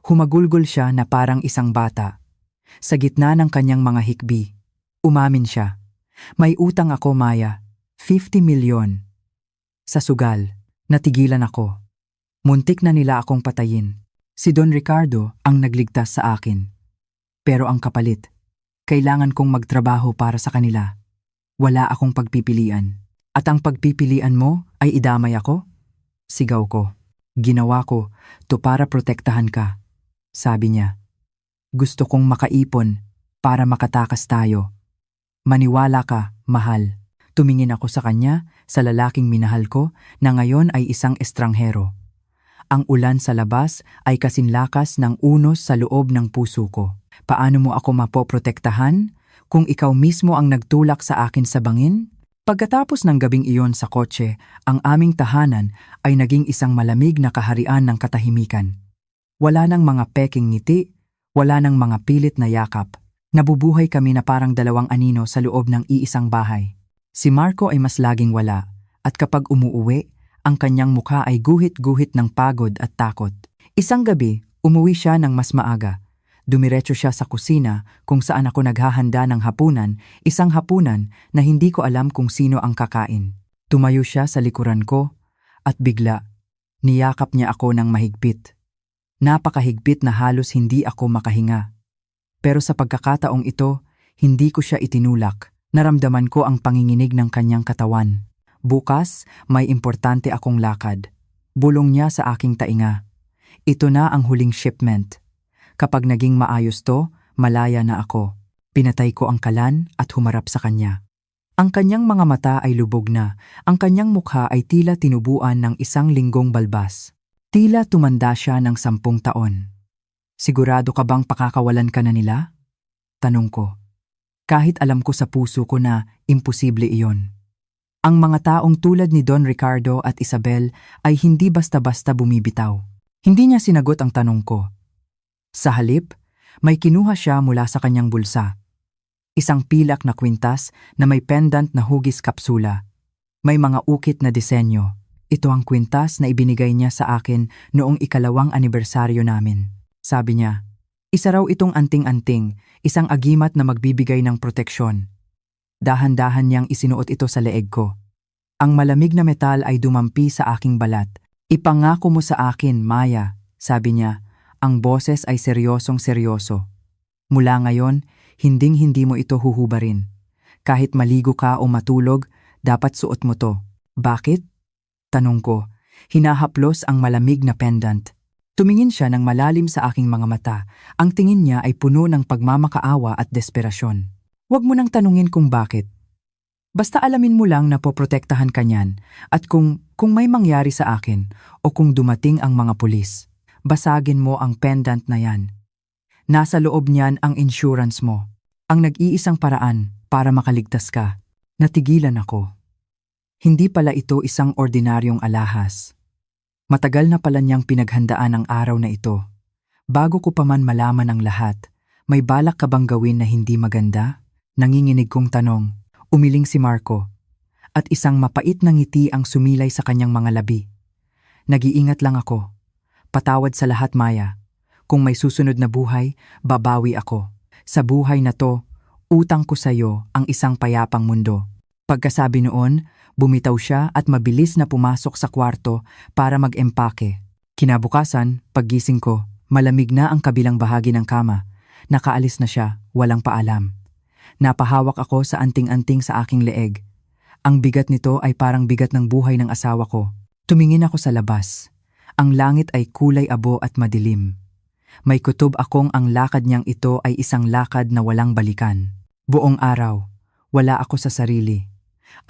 Humagulgol siya na parang isang bata. Sa gitna ng kanyang mga hikbi, umamin siya. May utang ako, Maya. 50 milyon. Sa sugal, natigilan ako. Muntik na nila akong patayin. Si Don Ricardo ang nagligtas sa akin. Pero ang kapalit, kailangan kong magtrabaho para sa kanila. Wala akong pagpipilian. At ang pagpipilian mo ay idamay ako? Sigaw ko. Ginawa ko to para protektahan ka. Sabi niya. Gusto kong makaipon para makatakas tayo. Maniwala ka, mahal. Tumingin ako sa kanya, sa lalaking minahal ko, na ngayon ay isang estranghero. Ang ulan sa labas ay kasinlakas ng unos sa loob ng puso ko. Paano mo ako mapoprotektahan kung ikaw mismo ang nagtulak sa akin sa bangin? Pagkatapos ng gabing iyon sa kotse, ang aming tahanan ay naging isang malamig na kaharian ng katahimikan. Wala nang mga peking ngiti, wala nang mga pilit na yakap. Nabubuhay kami na parang dalawang anino sa loob ng iisang bahay. Si Marco ay mas laging wala, at kapag umuuwi, ang kanyang mukha ay guhit-guhit ng pagod at takot. Isang gabi, umuwi siya ng mas maaga. Dumiretso siya sa kusina kung saan ako naghahanda ng hapunan, isang hapunan na hindi ko alam kung sino ang kakain. Tumayo siya sa likuran ko, at bigla, niyakap niya ako ng mahigpit. Napakahigpit na halos hindi ako makahinga. Pero sa pagkakataong ito, hindi ko siya itinulak. Naramdaman ko ang panginginig ng kanyang katawan. Bukas, may importante akong lakad. Bulong niya sa aking tainga. Ito na ang huling shipment. Kapag naging maayos to, malaya na ako. Pinatay ko ang kalan at humarap sa kanya. Ang kanyang mga mata ay lubog na. Ang kanyang mukha ay tila tinubuan ng isang linggong balbas. Tila tumanda siya ng 10 taon. Sigurado ka bang pakakawalan ka na nila? Tanong ko. Kahit alam ko sa puso ko na imposible iyon. Ang mga taong tulad ni Don Ricardo at Isabel ay hindi basta-basta bumibitaw. Hindi niya sinagot ang tanong ko. Sa halip, may kinuha siya mula sa kanyang bulsa. Isang pilak na kwintas na may pendant na hugis kapsula. May mga ukit na disenyo. Ito ang kwintas na ibinigay niya sa akin noong 2nd anibersaryo namin. Sabi niya, isa raw itong anting-anting, isang agimat na magbibigay ng proteksyon. Dahan-dahan niyang isinuot ito sa leeg ko. Ang malamig na metal ay dumampi sa aking balat. Ipangako mo sa akin, Maya, sabi niya. Ang boses ay seryosong-seryoso. Mula ngayon, hinding-hindi mo ito huhubarin. Kahit maligo ka o matulog, dapat suot mo to. Bakit? Tanong ko. Hinahaplos ang malamig na pendant. Tumingin siya ng malalim sa aking mga mata. Ang tingin niya ay puno ng pagmamakaawa at desperasyon. Huwag mo nang tanungin kung bakit. Basta alamin mo lang na poprotektahan ka niyan at kung may mangyari sa akin o kung dumating ang mga pulis, basagin mo ang pendant na yan. Nasa loob niyan ang insurance mo. Ang nag-iisang paraan para makaligtas ka. Natigilan ako. Hindi pala ito isang ordinaryong alahas. Matagal na pala niyang pinaghandaan ang araw na ito. Bago ko pa man malaman ang lahat, may balak ka bang gawin na hindi maganda? Nanginginig kong tanong. Umiling si Marco. At isang mapait na ngiti ang sumilay sa kanyang mga labi. Nag-iingat lang ako. Patawad sa lahat, Maya. Kung may susunod na buhay, babawi ako. Sa buhay na to, utang ko sa iyo ang isang payapang mundo. Pagkasabi noon, bumitaw siya at mabilis na pumasok sa kwarto para mag-empake. Kinabukasan, paggising ko, malamig na ang kabilang bahagi ng kama. Nakaalis na siya, walang paalam. Napahawak ako sa anting-anting sa aking leeg. Ang bigat nito ay parang bigat ng buhay ng asawa ko. Tumingin ako sa labas. Ang langit ay kulay abo at madilim. May kutob akong ang lakad niyang ito ay isang lakad na walang balikan. Buong araw, wala ako sa sarili.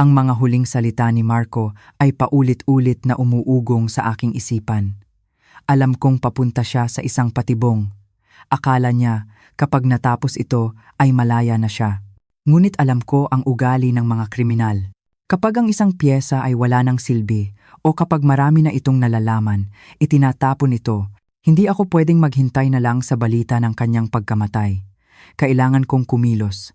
Ang mga huling salita ni Marco ay paulit-ulit na umuugong sa aking isipan. Alam kong papunta siya sa isang patibong. Akala niya kapag natapos ito ay malaya na siya. Ngunit alam ko ang ugali ng mga kriminal. Kapag ang isang piyesa ay wala ng silbi o kapag marami na itong nalalaman, itinatapon ito. Hindi ako pwedeng maghintay na lang sa balita ng kanyang pagkamatay. Kailangan kong kumilos.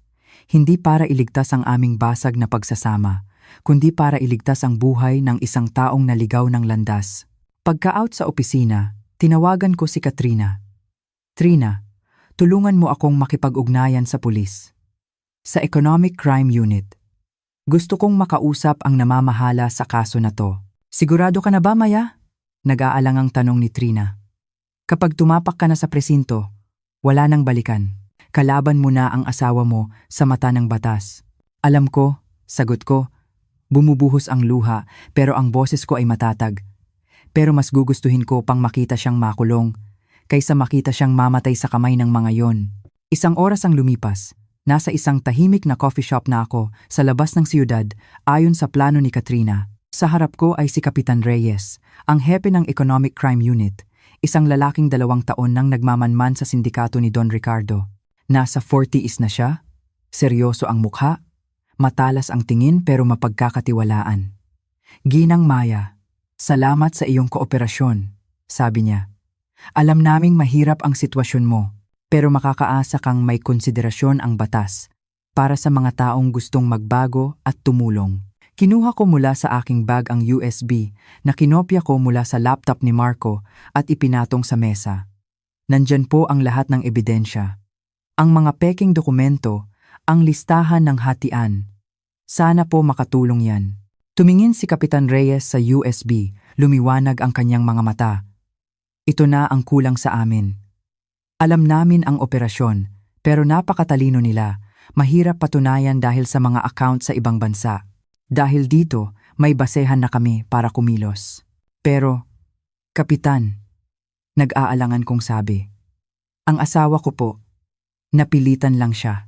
Hindi para iligtas ang aming basag na pagsasama, kundi para iligtas ang buhay ng isang taong naligaw ng landas. Pagka-out sa opisina, tinawagan ko si Katrina. Trina, tulungan mo akong makipag-ugnayan sa pulis. Sa Economic Crime Unit. Gusto kong makausap ang namamahala sa kaso na to. Sigurado ka na ba, Maya? Nag-aalangang tanong ni Trina. Kapag tumapak ka na sa presinto, wala nang balikan. Kalaban mo na ang asawa mo sa mata ng batas. Alam ko, sagot ko, bumubuhos ang luha pero ang boses ko ay matatag. Pero mas gugustuhin ko pang makita siyang makulong kaysa makita siyang mamatay sa kamay ng mga yon. Isang oras ang lumipas. Nasa isang tahimik na coffee shop na ako sa labas ng siyudad ayon sa plano ni Katrina. Sa harap ko ay si Kapitan Reyes, ang hepe ng Economic Crime Unit, isang lalaking 2 taon nang nagmamanman sa sindikato ni Don Ricardo. Nasa 40s na siya, seryoso ang mukha, matalas ang tingin pero mapagkakatiwalaan. Ginang Maya, salamat sa iyong kooperasyon, sabi niya. Alam naming mahirap ang sitwasyon mo, pero makakaasa kang may konsiderasyon ang batas para sa mga taong gustong magbago at tumulong. Kinuha ko mula sa aking bag ang USB na kinopya ko mula sa laptop ni Marco at ipinatong sa mesa. Nandyan po ang lahat ng ebidensya. Ang mga peking dokumento, ang listahan ng hatian. Sana po makatulong yan. Tumingin si Kapitan Reyes sa USB, lumiwanag ang kanyang mga mata. Ito na ang kulang sa amin. Alam namin ang operasyon, pero napakatalino nila. Mahirap patunayan dahil sa mga account sa ibang bansa. Dahil dito, may basehan na kami para kumilos. Pero, Kapitan, nag-aalangan kong sabi. Ang asawa ko po, napilitan lang siya.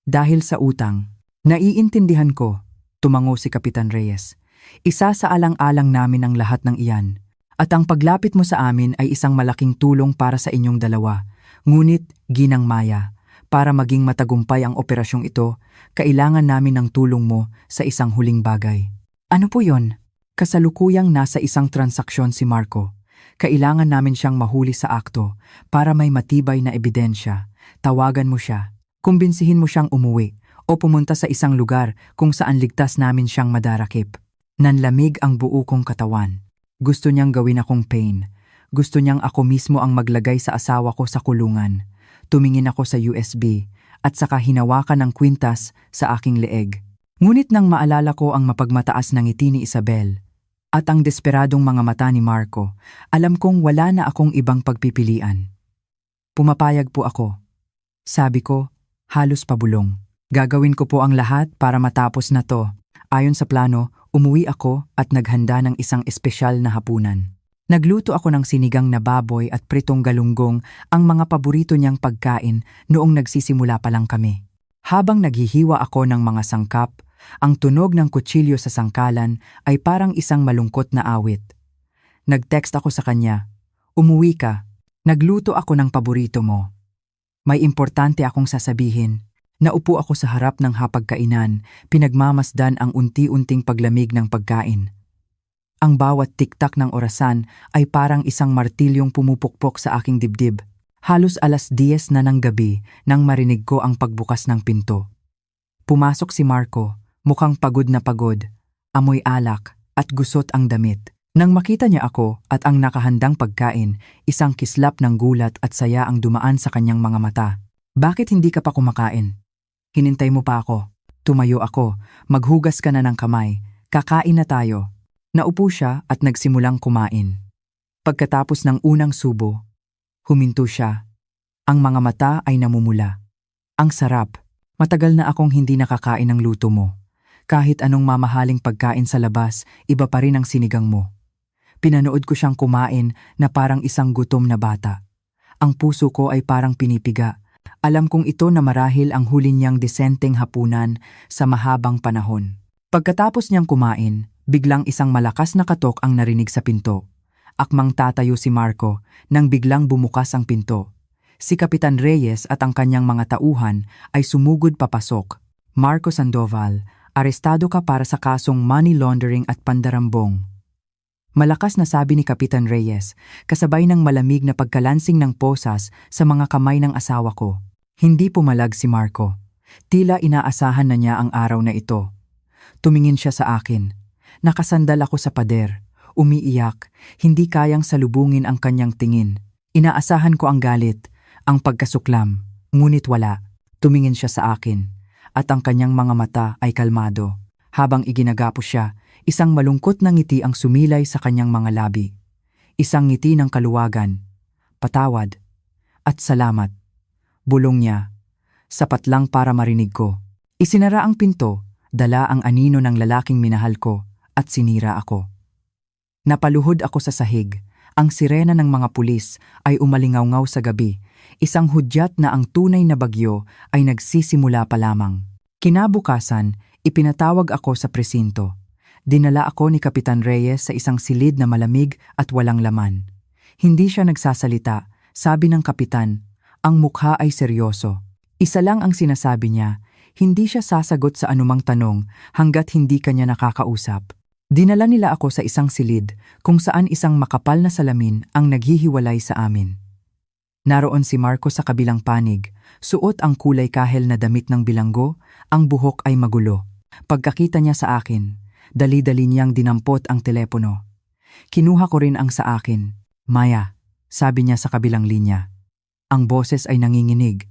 Dahil sa utang, naiintindihan ko, tumango si Kapitan Reyes. Isa sa alang-alang namin ang lahat ng iyan. At ang paglapit mo sa amin ay isang malaking tulong para sa inyong dalawa. Ngunit, Ginang Maya, para maging matagumpay ang operasyong ito, kailangan namin ng tulong mo sa isang huling bagay. Ano po yon? Kasalukuyang nasa isang transaksyon si Marco. Kailangan namin siyang mahuli sa akto para may matibay na ebidensya. Tawagan mo siya, kumbinsihin mo siyang umuwi o pumunta sa isang lugar kung saan ligtas namin siyang madarakip. Nanlamig ang buo kong katawan. Gusto niyang gawin akong pain. Gusto niyang ako mismo ang maglagay sa asawa ko sa kulungan. Tumingin ako sa USB at saka hinawakan ng kwintas sa aking leeg. Ngunit nang maalala ko ang mapagmataas ng ngiti ni Isabel at ang desperadong mga mata ni Marco, alam kong wala na akong ibang pagpipilian. Pumapayag po ako. Sabi ko, halos pabulong. Gagawin ko po ang lahat para matapos na to. Ayon sa plano, umuwi ako at naghanda ng isang espesyal na hapunan. Nagluto ako ng sinigang na baboy at pritong galunggong, ang mga paborito niyang pagkain noong nagsisimula pa lang kami. Habang naghihiwa ako ng mga sangkap, ang tunog ng kutsilyo sa sangkalan ay parang isang malungkot na awit. Nag-text ako sa kanya, umuwi ka, nagluto ako ng paborito mo. May importante akong sasabihin. Naupo ako sa harap ng hapagkainan, pinagmamasdan ang unti-unting paglamig ng pagkain. Ang bawat tiktak ng orasan ay parang isang martilyong pumupukpok sa aking dibdib. Halos 10:00 na ng gabi nang marinig ko ang pagbukas ng pinto. Pumasok si Marco, mukhang pagod na pagod, amoy alak at gusot ang damit. Nang makita niya ako at ang nakahandang pagkain, isang kislap ng gulat at saya ang dumaan sa kanyang mga mata. Bakit hindi ka pa kumakain? Hinintay mo pa ako. Tumayo ako, maghugas ka na ng kamay, kakain na tayo. Naupo siya at nagsimulang kumain. Pagkatapos ng unang subo, Huminto siya. Ang mga mata ay namumula. Ang sarap. Matagal na akong hindi nakakain ng luto mo. Kahit anong mamahaling pagkain sa labas, iba pa rin ang sinigang mo. Pinanood ko siyang kumain na parang isang gutom na bata. Ang puso ko ay parang pinipiga. Alam kong ito na marahil ang huli niyang desenteng hapunan sa mahabang panahon. Pagkatapos niyang kumain, biglang isang malakas na katok ang narinig sa pinto. Akmang tatayo si Marco nang biglang bumukas ang pinto. Si Kapitan Reyes at ang kanyang mga tauhan ay sumugod papasok. Marco Sandoval, arestado ka para sa kasong money laundering at pandarambong. Malakas na sabi ni Kapitan Reyes, kasabay ng malamig na pagkalansing ng posas sa mga kamay ng asawa ko. Hindi pumalag si Marco. Tila inaasahan na niya ang araw na ito. Tumingin siya sa akin. Nakasandal ako sa pader. Umiiyak, hindi kayang salubungin ang kanyang tingin. Inaasahan ko ang galit, ang pagkasuklam, ngunit wala. Tumingin siya sa akin, at ang kanyang mga mata ay kalmado. Habang iginagapo siya, isang malungkot na ngiti ang sumilay sa kanyang mga labi. Isang ngiti ng kaluwagan, patawad, at salamat. Bulong niya, sapat lang para marinig ko. Isinara ang pinto, dala ang anino ng lalaking minahal ko, at sinira ako. Napaluhod ako sa sahig. Ang sirena ng mga pulis ay umalingaw-ngaw sa gabi. Isang hudyat na ang tunay na bagyo ay nagsisimula pa lamang. Kinabukasan, ipinatawag ako sa presinto. Dinala ako ni Kapitan Reyes sa isang silid na malamig at walang laman. Hindi siya nagsasalita. Sabi ng kapitan, ang mukha ay seryoso. Isa lang ang sinasabi niya, hindi siya sasagot sa anumang tanong hanggat hindi kanya nakakausap. Dinala nila ako sa isang silid kung saan isang makapal na salamin ang naghihiwalay sa amin. Naroon si Marco sa kabilang panig, suot ang kulay kahel na damit ng bilanggo, ang buhok ay magulo. Pagkakita niya sa akin, dali-dali niyang dinampot ang telepono. Kinuha ko rin ang sa akin. Maya, sabi niya sa kabilang linya. Ang boses ay nanginginig.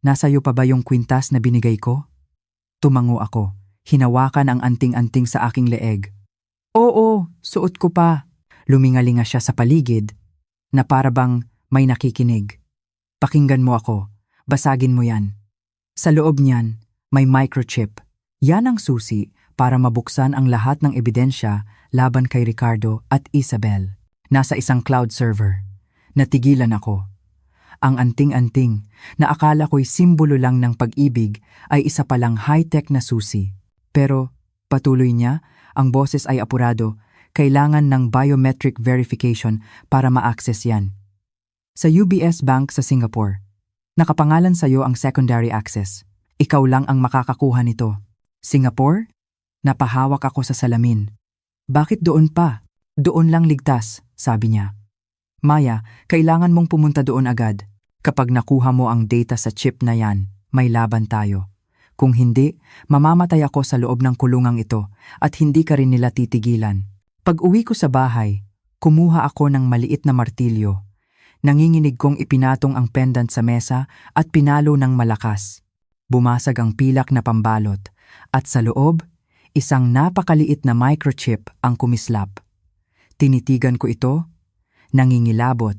Nasa'yo pa ba yung kwintas na binigay ko? Tumango ako, hinawakan ang anting-anting sa aking leeg. Oo, suot ko pa. Lumingalinga siya sa paligid, na parabang may nakikinig. Pakinggan mo ako, basagin mo yan. Sa loob niyan, may microchip. Yan ang susi para mabuksan ang lahat ng ebidensya laban kay Ricardo at Isabel. Nasa isang cloud server. Natigilan ako. Ang anting-anting na akala ko'y simbolo lang ng pag-ibig ay isa palang high-tech na susi. Pero, patuloy niya, ang boses ay apurado, kailangan ng biometric verification para ma-access yan. Sa UBS Bank sa Singapore, nakapangalan sa'yo ang secondary access. Ikaw lang ang makakakuha nito. Singapore? Napahawak ako sa salamin. Bakit doon pa? Doon lang ligtas, sabi niya. Maya, kailangan mong pumunta doon agad. Kapag nakuha mo ang data sa chip na yan, may laban tayo. Kung hindi, mamamatay ako sa loob ng kulungang ito at hindi ka rin nila titigilan. Pag-uwi ko sa bahay, kumuha ako ng maliit na martilyo. Nanginginig kong ipinatong ang pendant sa mesa at pinalo ng malakas. Bumasag ang pilak na pambalot at sa loob, isang napakaliit na microchip ang kumislap. Tinitigan ko ito, nangingilabot.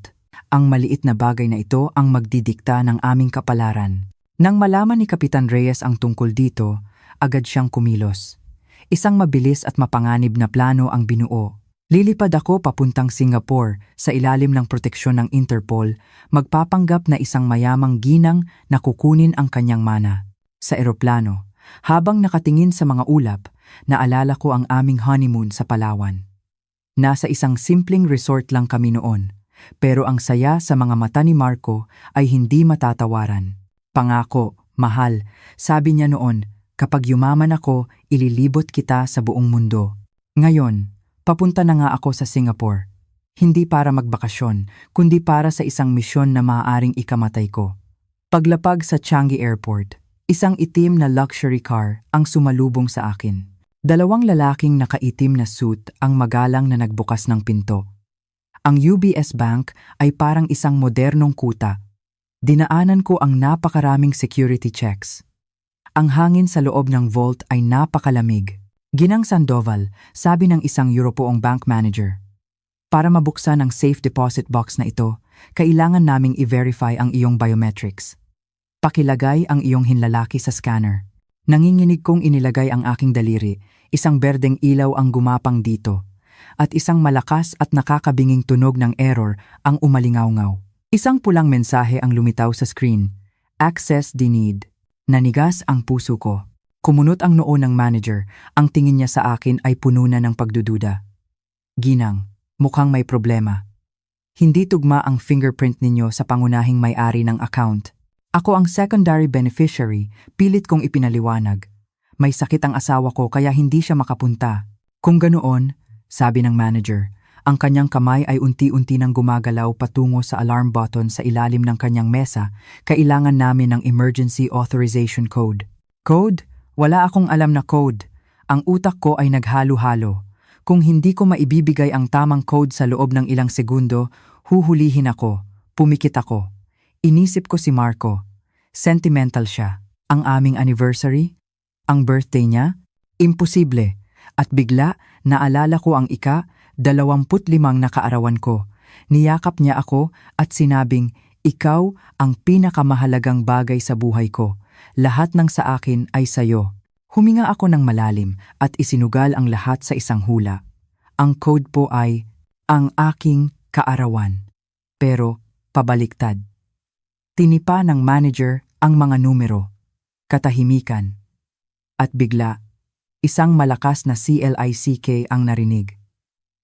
Ang maliit na bagay na ito ang magdidikta ng aming kapalaran. Nang malaman ni Kapitan Reyes ang tungkol dito, agad siyang kumilos. Isang mabilis at mapanganib na plano ang binuo. Lilipad ako papuntang Singapore sa ilalim ng proteksyon ng Interpol, magpapanggap na isang mayamang ginang na kukunin ang kanyang mana. Sa eroplano, habang nakatingin sa mga ulap, naalala ko ang aming honeymoon sa Palawan. Nasa isang simpleng resort lang kami noon, pero ang saya sa mga mata ni Marco ay hindi matatawaran. Pangako, mahal, sabi niya noon, kapag yumaman ako, ililibot kita sa buong mundo. Ngayon, papunta na nga ako sa Singapore. Hindi para magbakasyon, kundi para sa isang misyon na maaaring ikamatay ko. Paglapag sa Changi Airport, isang itim na luxury car ang sumalubong sa akin. Dalawang lalaking nakaitim na suit ang magalang na nagbukas ng pinto. Ang UBS Bank ay parang isang modernong kuta. Dinaanan ko ang napakaraming security checks. Ang hangin sa loob ng vault ay napakalamig. Ginang Sandoval, sabi ng isang Europoong bank manager. Para mabuksan ang safe deposit box na ito, Kailangan naming i-verify ang iyong biometrics. Pakilagay ang iyong hinlalaki sa scanner. Nanginginig kong inilagay ang aking daliri, isang berdeng ilaw ang gumapang dito, at isang malakas at nakakabinging tunog ng error ang umalingaw-ngaw. Isang pulang mensahe ang lumitaw sa screen. Access denied. Nanigas ang puso ko. Kumunot ang noo ng manager, ang tingin niya sa akin ay puno na ng pagdududa. Ginang, mukhang may problema. Hindi tugma ang fingerprint ninyo sa pangunahing may-ari ng account. Ako ang secondary beneficiary, pilit kong ipinaliwanag. May sakit ang asawa ko kaya hindi siya makapunta. Kung ganoon, sabi ng manager, ang kanyang kamay ay unti-unti nang gumagalaw patungo sa alarm button sa ilalim ng kanyang mesa, kailangan namin ng emergency authorization code. Code? Wala akong alam na code. Ang utak ko ay naghalo-halo. Kung hindi ko maibibigay ang tamang code sa loob ng ilang segundo, huhulihin ako. Pumikit ako. Inisip ko si Marco. Sentimental siya. Ang aming anniversary? Ang birthday niya? Imposible. At bigla, naalala ko ang 25 na kaarawan ko. Niyakap niya ako at sinabing, "Ikaw ang pinakamahalagang bagay sa buhay ko. Lahat ng sa akin ay sayo." Huminga ako ng malalim at isinugal ang lahat sa isang hula. Ang code po ay, ang aking kaarawan. Pero, pabaliktad. Tinipa ng manager ang mga numero. Katahimikan. At bigla, isang malakas na CLICK ang narinig.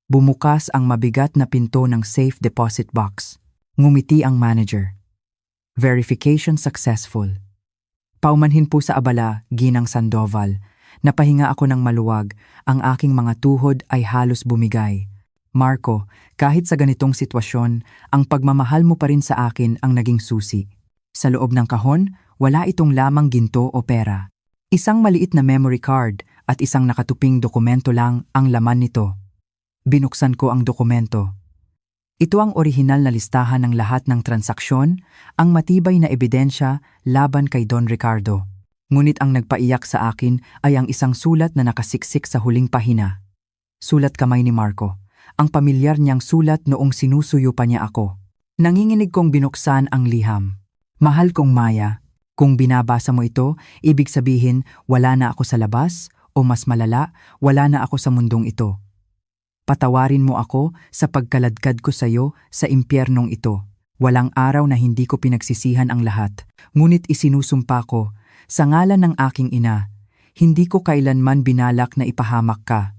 Bumukas ang mabigat na pinto ng safe deposit box. Ngumiti ang manager. Verification successful. Paumanhin po sa abala, Ginang Sandoval. Napahinga ako ng maluwag, ang aking mga tuhod ay halos bumigay. Marco, kahit sa ganitong sitwasyon, ang pagmamahal mo pa rin sa akin ang naging susi. Sa loob ng kahon, wala itong lamang ginto o pera. Isang maliit na memory card at isang nakatuping dokumento lang ang laman nito. Binuksan ko ang dokumento. Ito ang orihinal na listahan ng lahat ng transaksyon, ang matibay na ebidensya laban kay Don Ricardo. Ngunit ang nagpaiyak sa akin ay ang isang sulat na nakasiksik sa huling pahina. Sulat kamay ni Marco. Ang pamilyar niyang sulat noong sinusuyo pa niya ako. Nanginginig kong binuksan ang liham. Mahal kong Maya, kung binabasa mo ito, ibig sabihin wala na ako sa labas o mas malala, wala na ako sa mundong ito. Patawarin mo ako sa pagkaladkad ko sa iyo sa impyernong ito. Walang araw na hindi ko pinagsisihan ang lahat, ngunit isinusumpa ko, sa ngalan ng aking ina, hindi ko kailanman binalak na ipahamak ka.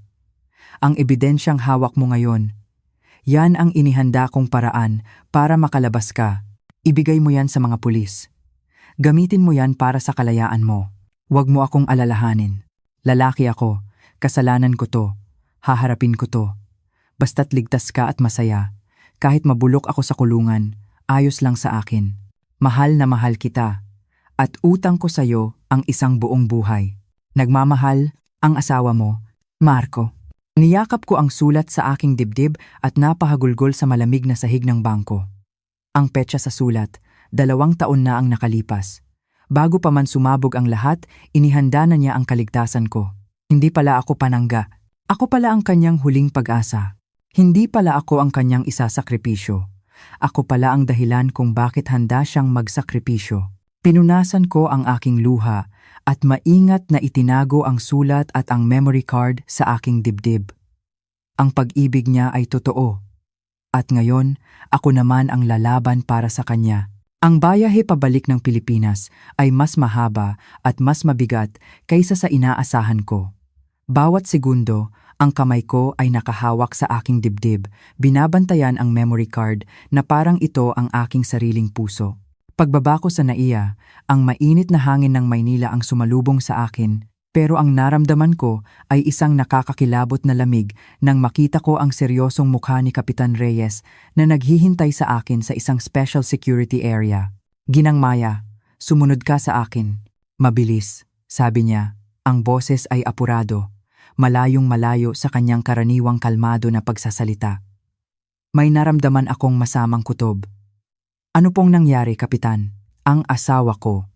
Ang ebidensyang hawak mo ngayon, yan ang inihanda kong paraan para makalabas ka. Ibigay mo yan sa mga pulis. Gamitin mo yan para sa kalayaan mo. Huwag mo akong alalahanin. Lalaki ako, kasalanan ko to, haharapin ko to. Basta't ligtas ka at masaya. Kahit mabulok ako sa kulungan, ayos lang sa akin. Mahal na mahal kita. At utang ko sa'yo ang isang buong buhay. Nagmamahal ang asawa mo, Marco. Niyakap ko ang sulat sa aking dibdib at napahagulgol sa malamig na sahig ng bangko. Ang petsa sa sulat, 2 taon na ang nakalipas. Bago pa man sumabog ang lahat, inihanda na niya ang kaligtasan ko. Hindi pala ako panangga. Ako pala ang kanyang huling pag-asa. Hindi pala ako ang kanyang isasakripisyo. Ako pala ang dahilan kung bakit handa siyang magsakripisyo. Pinunasan ko ang aking luha at maingat na itinago ang sulat at ang memory card sa aking dibdib. Ang pag-ibig niya ay totoo. At ngayon, ako naman ang lalaban para sa kanya. Ang bayahe pabalik ng Pilipinas ay mas mahaba at mas mabigat kaysa sa inaasahan ko. Bawat segundo, ang kamay ko ay nakahawak sa aking dibdib, binabantayan ang memory card na parang ito ang aking sariling puso. Pagbaba ko sa NAIA, ang mainit na hangin ng Maynila ang sumalubong sa akin, pero ang naramdaman ko ay isang nakakakilabot na lamig nang makita ko ang seryosong mukha ni Kapitan Reyes na naghihintay sa akin sa isang special security area. "Ginang Maya, sumunod ka sa akin." "Mabilis," sabi niya. Ang boses ay apurado, malayong malayo sa kanyang karaniwang kalmado na pagsasalita. May naramdaman akong masamang kutob. "Ano pong nangyari, Kapitan?" "Ang asawa ko."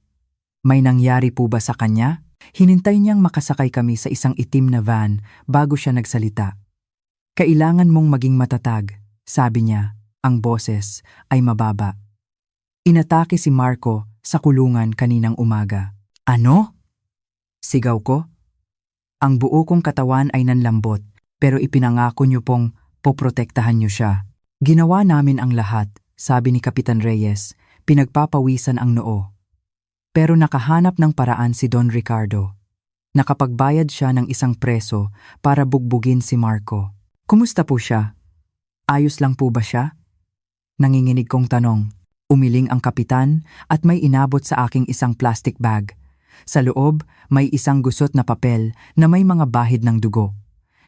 "May nangyari po ba sa kanya?" Hinintay niyang makasakay kami sa isang itim na van bago siya nagsalita. "Kailangan mong maging matatag," sabi niya. ang boses ay mababa. Inatake si Marco sa kulungan kaninang umaga. Ano? Sigaw ko. Ang buo kong katawan ay nanlambot, pero ipinangako niyo pong poprotektahan niyo siya. Ginawa namin ang lahat, sabi ni Kapitan Reyes, pinagpapawisan ang noo. Pero nakahanap ng paraan si Don Ricardo. Nakapagbayad siya ng isang preso para bugbugin si Marco. Kumusta po siya? Ayos lang po ba siya? Nanginginig kong tanong. Umiling ang kapitan at may inabot sa aking isang plastic bag. Sa loob, may isang gusot na papel na may mga bahid ng dugo.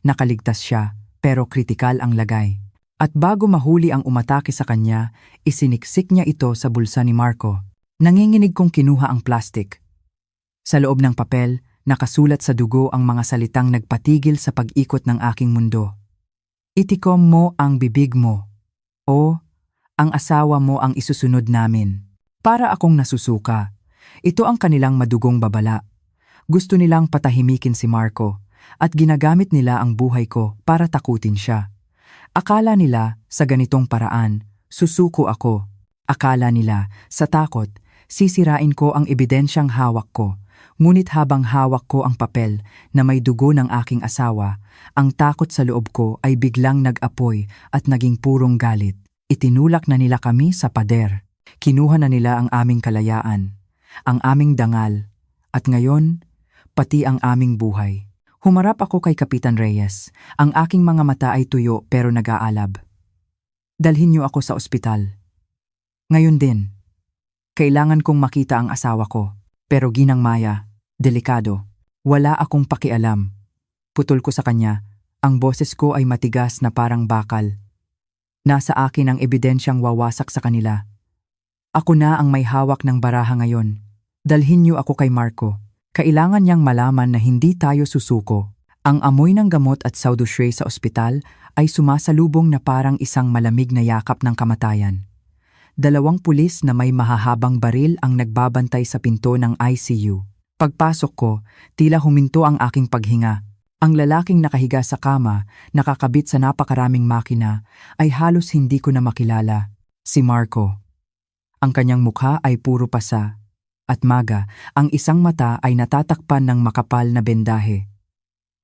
Nakaligtas siya, pero kritikal ang lagay. At bago mahuli ang umatake sa kanya, isiniksik niya ito sa bulsa ni Marco. Nanginginig kong kinuha ang plastic. Sa loob ng papel, nakasulat sa dugo ang mga salitang nagpatigil sa pag-ikot ng aking mundo. Itikom mo ang bibig mo. O, ang asawa mo ang isusunod namin. Para akong nasusuka. Ito ang kanilang madugong babala. Gusto nilang patahimikin si Marco at ginagamit nila ang buhay ko para takutin siya. Akala nila sa ganitong paraan, susuko ako. Akala nila sa takot, sisirain ko ang ebidensyang hawak ko. Ngunit habang hawak ko ang papel na may dugo ng aking asawa, ang takot sa loob ko ay biglang nag-apoy at naging purong galit. Itinulak na nila kami sa pader. Kinuha na nila ang aming kalayaan, ang aming dangal, at ngayon, pati ang aming buhay. Humarap ako kay Kapitan Reyes. Ang aking mga mata ay tuyo pero nag-aalab. Dalhin niyo ako sa ospital. Ngayon din. Kailangan kong makita ang asawa ko. Pero Ginang Maya, delikado. Wala akong pakialam. Putol ko sa kanya. Ang boses ko ay matigas na parang bakal. Nasa akin ang ebidensyang wawasak sa kanila. Ako na ang may hawak ng baraha ngayon. Dalhin niyo ako kay Marco. Kailangan niyang malaman na hindi tayo susuko. Ang amoy ng gamot at saudouche sa ospital ay sumasalubong na parang isang malamig na yakap ng kamatayan. 2 pulis na may mahahabang baril ang nagbabantay sa pinto ng ICU. Pagpasok ko, tila huminto ang aking paghinga. Ang lalaking nakahiga sa kama, nakakabit sa napakaraming makina, ay halos hindi ko na makilala. Si Marco. Ang kanyang mukha ay puro pasa. At maga, ang isang mata ay natatakpan ng makapal na bendahe.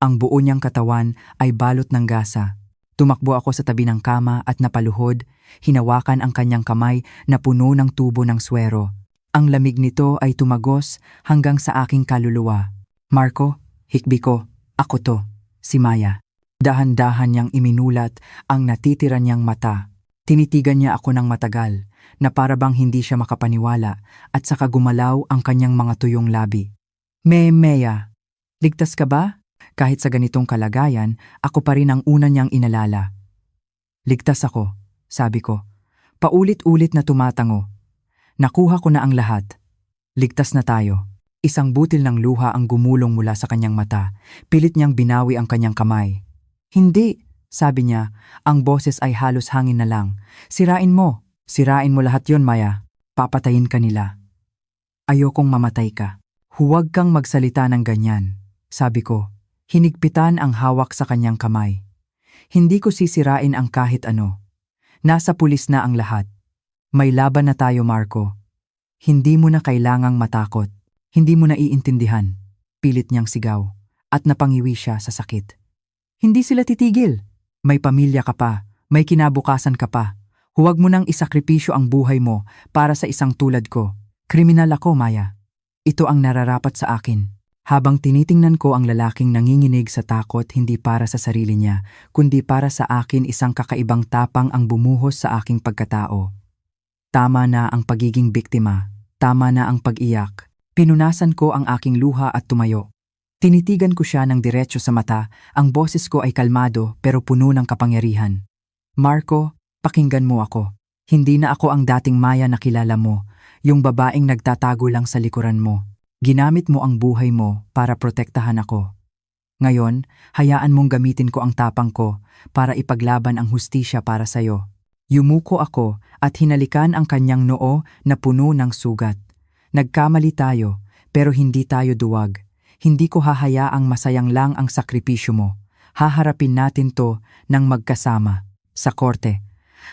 Ang buo niyang katawan ay balot ng gasa. Tumakbo ako sa tabi ng kama at napaluhod, hinawakan ang kanyang kamay na puno ng tubo ng swero. Ang lamig nito ay tumagos hanggang sa aking kaluluwa. Marco, hikbi ko, ako to, si Maya. Dahan-dahan niyang iminulat ang natitira niyang mata. Tinitigan niya ako ng matagal, na para bang hindi siya makapaniwala at saka gumalaw ang kanyang mga tuyong labi. Maya, ligtas ka ba? Kahit sa ganitong kalagayan, ako pa rin ang una niyang inalala. Ligtas ako, sabi ko. Paulit-ulit na tumatango. Nakuha ko na ang lahat. Ligtas na tayo. Isang butil ng luha ang gumulong mula sa kanyang mata. Pilit niyang binawi ang kanyang kamay. Hindi, sabi niya, ang boses ay halos hangin na lang. Sirain mo lahat yon, Maya. Papatayin ka nila. Ayokong mamatay ka. Huwag kang magsalita ng ganyan, sabi ko. Hinigpitan ang hawak sa kanyang kamay. Hindi ko sisirain ang kahit ano. Nasa pulis na ang lahat. May laban na tayo, Marco. Hindi mo na kailangang matakot. Hindi mo na iintindihan. Pilit niyang sigaw. At napangiwi siya sa sakit. Hindi sila titigil. May pamilya ka pa. May kinabukasan ka pa. Huwag mo nang isakripisyo ang buhay mo para sa isang tulad ko. Kriminal ako, Maya. Ito ang nararapat sa akin. Habang tinitingnan ko ang lalaking nanginginig sa takot hindi para sa sarili niya, kundi para sa akin isang kakaibang tapang ang bumuhos sa aking pagkatao. Tama na ang pagiging biktima. Tama na ang pag-iyak. Pinunasan ko ang aking luha at tumayo. Tinitigan ko siya ng diretso sa mata, ang boses ko ay kalmado pero puno ng kapangyarihan. Marco, pakinggan mo ako. Hindi na ako ang dating Maya na kilala mo, yung babaeng nagtatago lang sa likuran mo. Ginamit mo ang buhay mo para protektahan ako. Ngayon, hayaan mong gamitin ko ang tapang ko para ipaglaban ang hustisya para sa'yo. Yumuko ako at hinalikan ang kanyang noo na puno ng sugat. Nagkamali tayo, pero hindi tayo duwag. Hindi ko hahayaang masayang lang ang sakripisyo mo. Haharapin natin to ng magkasama. Sa korte.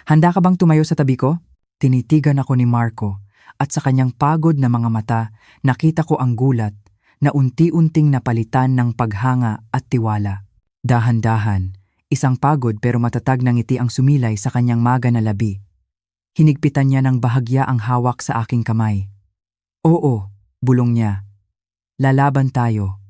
Handa ka bang tumayo sa tabi ko? Tinitigan ako ni Marco at sa kanyang pagod na mga mata nakita ko ang gulat na unti-unting napalitan ng paghanga at tiwala. Dahan-dahan, isang pagod pero matatag na ngiti ang sumilay sa kanyang maga na labi. Hinigpitan niya ng bahagya ang hawak sa aking kamay. Oo, bulong niya. Lalaban tayo.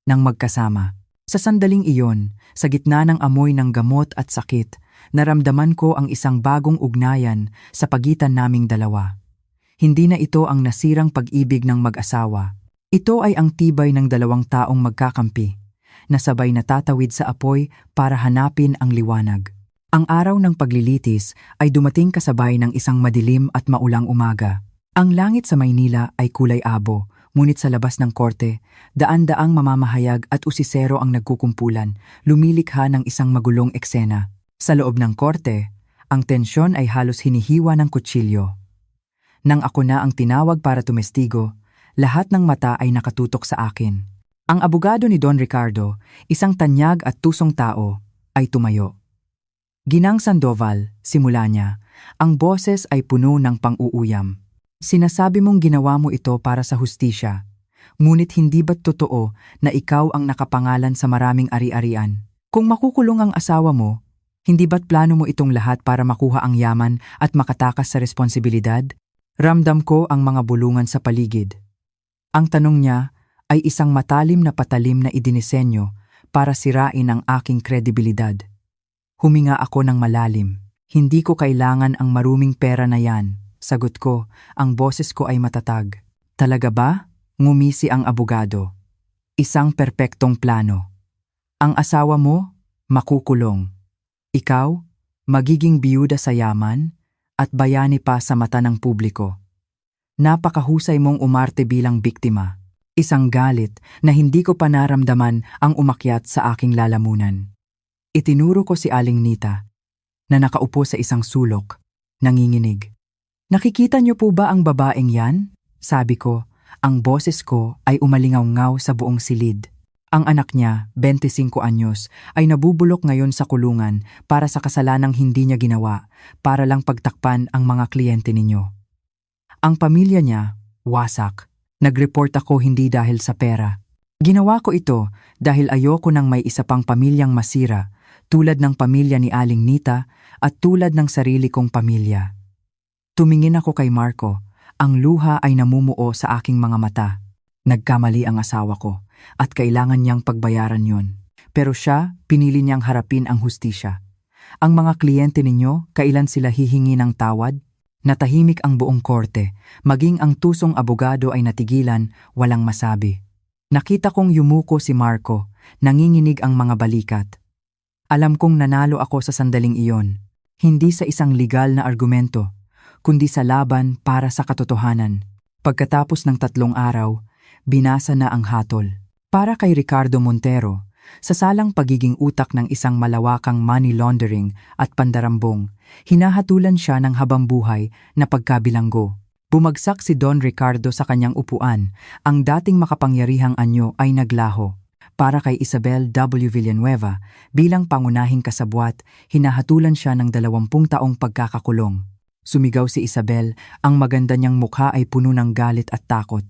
Nang magkasama. Sa sandaling iyon, sa gitna ng amoy ng gamot at sakit, naramdaman ko ang isang bagong ugnayan sa pagitan naming dalawa. Hindi na ito ang nasirang pag-ibig ng mag-asawa. Ito ay ang tibay ng dalawang taong magkakampi, na sabay natatawid sa apoy para hanapin ang liwanag. Ang araw ng paglilitis ay dumating kasabay ng isang madilim at maulang umaga. Ang langit sa Maynila ay kulay abo, ngunit sa labas ng korte, daan-daang mamamahayag at usisero ang nagkukumpulan, lumilikha ng isang magulong eksena. Sa loob ng korte, ang tensyon ay halos hinihiwa ng kutsilyo. Nang ako na ang tinawag para tumestigo, lahat ng mata ay nakatutok sa akin. Ang abogado ni Don Ricardo, isang tanyag at tusong tao, ay tumayo. Ginang Sandoval, simula niya, ang boses ay puno ng pang-uuyam. Sinasabi mong ginawa mo ito para sa hustisya, ngunit hindi ba't totoo na ikaw ang nakapangalan sa maraming ari-arian? Kung makukulong ang asawa mo, hindi ba't plano mo itong lahat para makuha ang yaman at makatakas sa responsibilidad? Ramdam ko ang mga bulungan sa paligid. Ang tanong niya ay isang matalim na patalim na idinisenyo para sirain ang aking kredibilidad. Huminga ako ng malalim. Hindi ko kailangan ang maruming pera na yan. Sagot ko, ang boses ko ay matatag. Talaga ba? Ngumisi ang abogado. Isang perpektong plano. Ang asawa mo, makukulong. Ikaw, magiging biyuda sa yaman at bayani pa sa mata ng publiko. Napakahusay mong umarte bilang biktima. Isang galit na hindi ko pa naramdaman ang umakyat sa aking lalamunan. Itinuro ko si Aling Nita, na nakaupo sa isang sulok, nanginginig. Nakikita niyo po ba ang babaeng yan? Sabi ko, ang boses ko ay umalingaw-ngaw sa buong silid. Ang anak niya, 25 anyos, ay nabubulok ngayon sa kulungan para sa kasalanang hindi niya ginawa, para lang pagtakpan ang mga kliyente ninyo. Ang pamilya niya, wasak. Nag-report ako hindi dahil sa pera. Ginawa ko ito dahil ayoko nang may isa pang pamilyang masira, tulad ng pamilya ni Aling Nita at tulad ng sarili kong pamilya. Tumingin ako kay Marco, ang luha ay namumuo sa aking mga mata. Nagkamali ang asawa ko at kailangan niyang pagbayaran yon. Pero siya, pinili niyang harapin ang hustisya. Ang mga kliyente ninyo, kailan sila hihingi ng tawad? Natahimik ang buong korte, maging ang tusong abogado ay natigilan, walang masabi. Nakita kong yumuko si Marco, nanginginig ang mga balikat. Alam kong nanalo ako sa sandaling iyon, hindi sa isang legal na argumento, kundi sa laban para sa katotohanan. Pagkatapos ng 3 araw, binasa na ang hatol. Para kay Ricardo Montero, sa salang pagiging utak ng isang malawakang money laundering at pandarambong, hinahatulan siya ng habambuhay na pagkabilanggo. Bumagsak si Don Ricardo sa kanyang upuan, ang dating makapangyarihang anyo ay naglaho. Para kay Isabel W. Villanueva, bilang pangunahing kasabwat, hinahatulan siya ng 20 taong pagkakakulong. Sumigaw si Isabel, ang maganda niyang mukha ay puno ng galit at takot.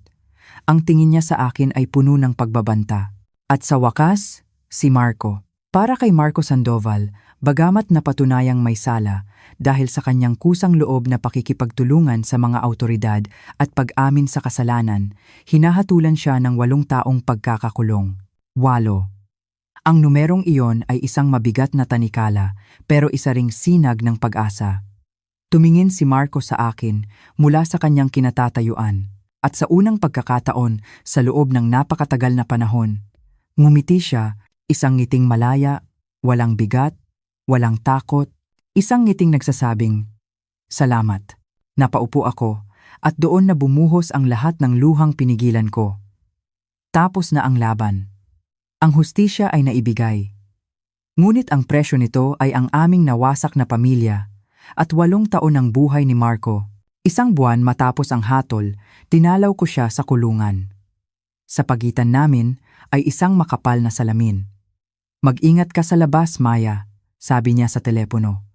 Ang tingin niya sa akin ay puno ng pagbabanta. At sa wakas, si Marco. Para kay Marco Sandoval, bagamat napatunayang may sala dahil sa kanyang kusang loob na pakikipagtulungan sa mga awtoridad at pag-amin sa kasalanan, hinahatulan siya ng 8 taong pagkakakulong. 8. Ang numerong iyon ay isang mabigat na tanikala pero isa ring sinag ng pag-asa. Tumingin si Marco sa akin mula sa kanyang kinatatayuan at sa unang pagkakataon sa loob ng napakatagal na panahon, ngumiti siya, isang ngiting malaya, walang bigat, walang takot, isang ngiting nagsasabing, "Salamat." Napaupo ako at doon na bumuhos ang lahat ng luhang pinigilan ko. Tapos na ang laban. Ang hustisya ay naibigay. Ngunit ang presyo nito ay ang aming nawasak na pamilya at 8 taon ng buhay ni Marco. 1 buwan matapos ang hatol, dinalaw ko siya sa kulungan. Sa pagitan namin ay isang makapal na salamin. "Mag-ingat ka sa labas, Maya," sabi niya sa telepono.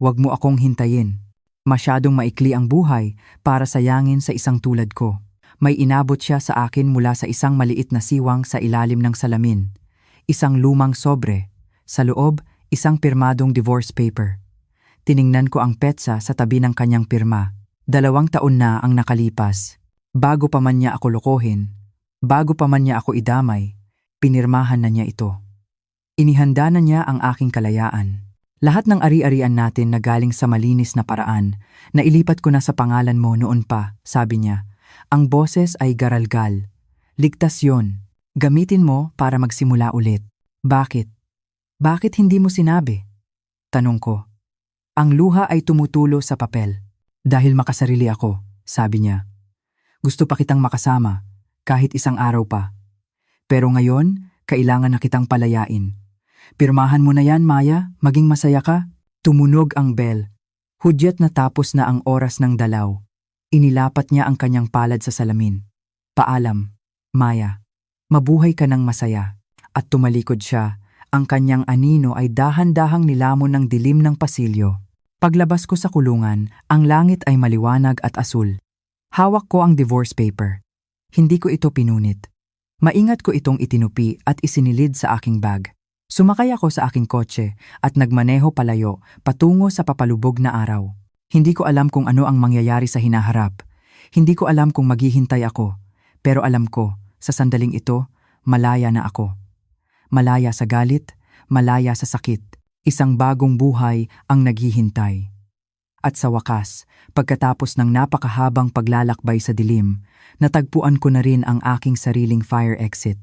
Huwag mo akong hintayin. Masyadong maikli ang buhay para sayangin sa isang tulad ko. May inabot siya sa akin mula sa isang maliit na siwang sa ilalim ng salamin. Isang lumang sobre. Sa loob, isang pirmadong divorce paper. Tiningnan ko ang petsa sa tabi ng kanyang pirma. 2 taon na ang nakalipas. Bago pa man niya ako lokohin, bago pa man niya ako idamay, pinirmahan na niya ito. Inihanda na niya ang aking kalayaan. Lahat ng ari-arian natin na galing sa malinis na paraan, na ilipat ko na sa pangalan mo noon pa, sabi niya. Ang boses ay garalgal. Ligtas yon. Gamitin mo para magsimula ulit. Bakit? Bakit hindi mo sinabi? Tanong ko. Ang luha ay tumutulo sa papel. Dahil makasarili ako, sabi niya. Gusto pa kitang makasama, kahit isang araw pa. Pero ngayon, kailangan na kitang palayain. Pirmahan mo na yan, Maya, maging masaya ka. Tumunog ang bell. Hudyat na tapos na ang oras ng dalaw. Inilapat niya ang kanyang palad sa salamin. Paalam, Maya. Mabuhay ka ng masaya. At tumalikod siya. Ang kanyang anino ay dahan-dahang nilamon ng dilim ng pasilyo. Paglabas ko sa kulungan, ang langit ay maliwanag at asul. Hawak ko ang divorce paper. Hindi ko ito pinunit. Maingat ko itong itinupi at isinilid sa aking bag. Sumakay ako sa aking kotse at nagmaneho palayo patungo sa papalubog na araw. Hindi ko alam kung ano ang mangyayari sa hinaharap. Hindi ko alam kung maghihintay ako. Pero alam ko, sa sandaling ito, malaya na ako. Malaya sa galit, malaya sa sakit. Isang bagong buhay ang naghihintay. At sa wakas, pagkatapos ng napakahabang paglalakbay sa dilim, natagpuan ko na rin ang aking sariling fire exit.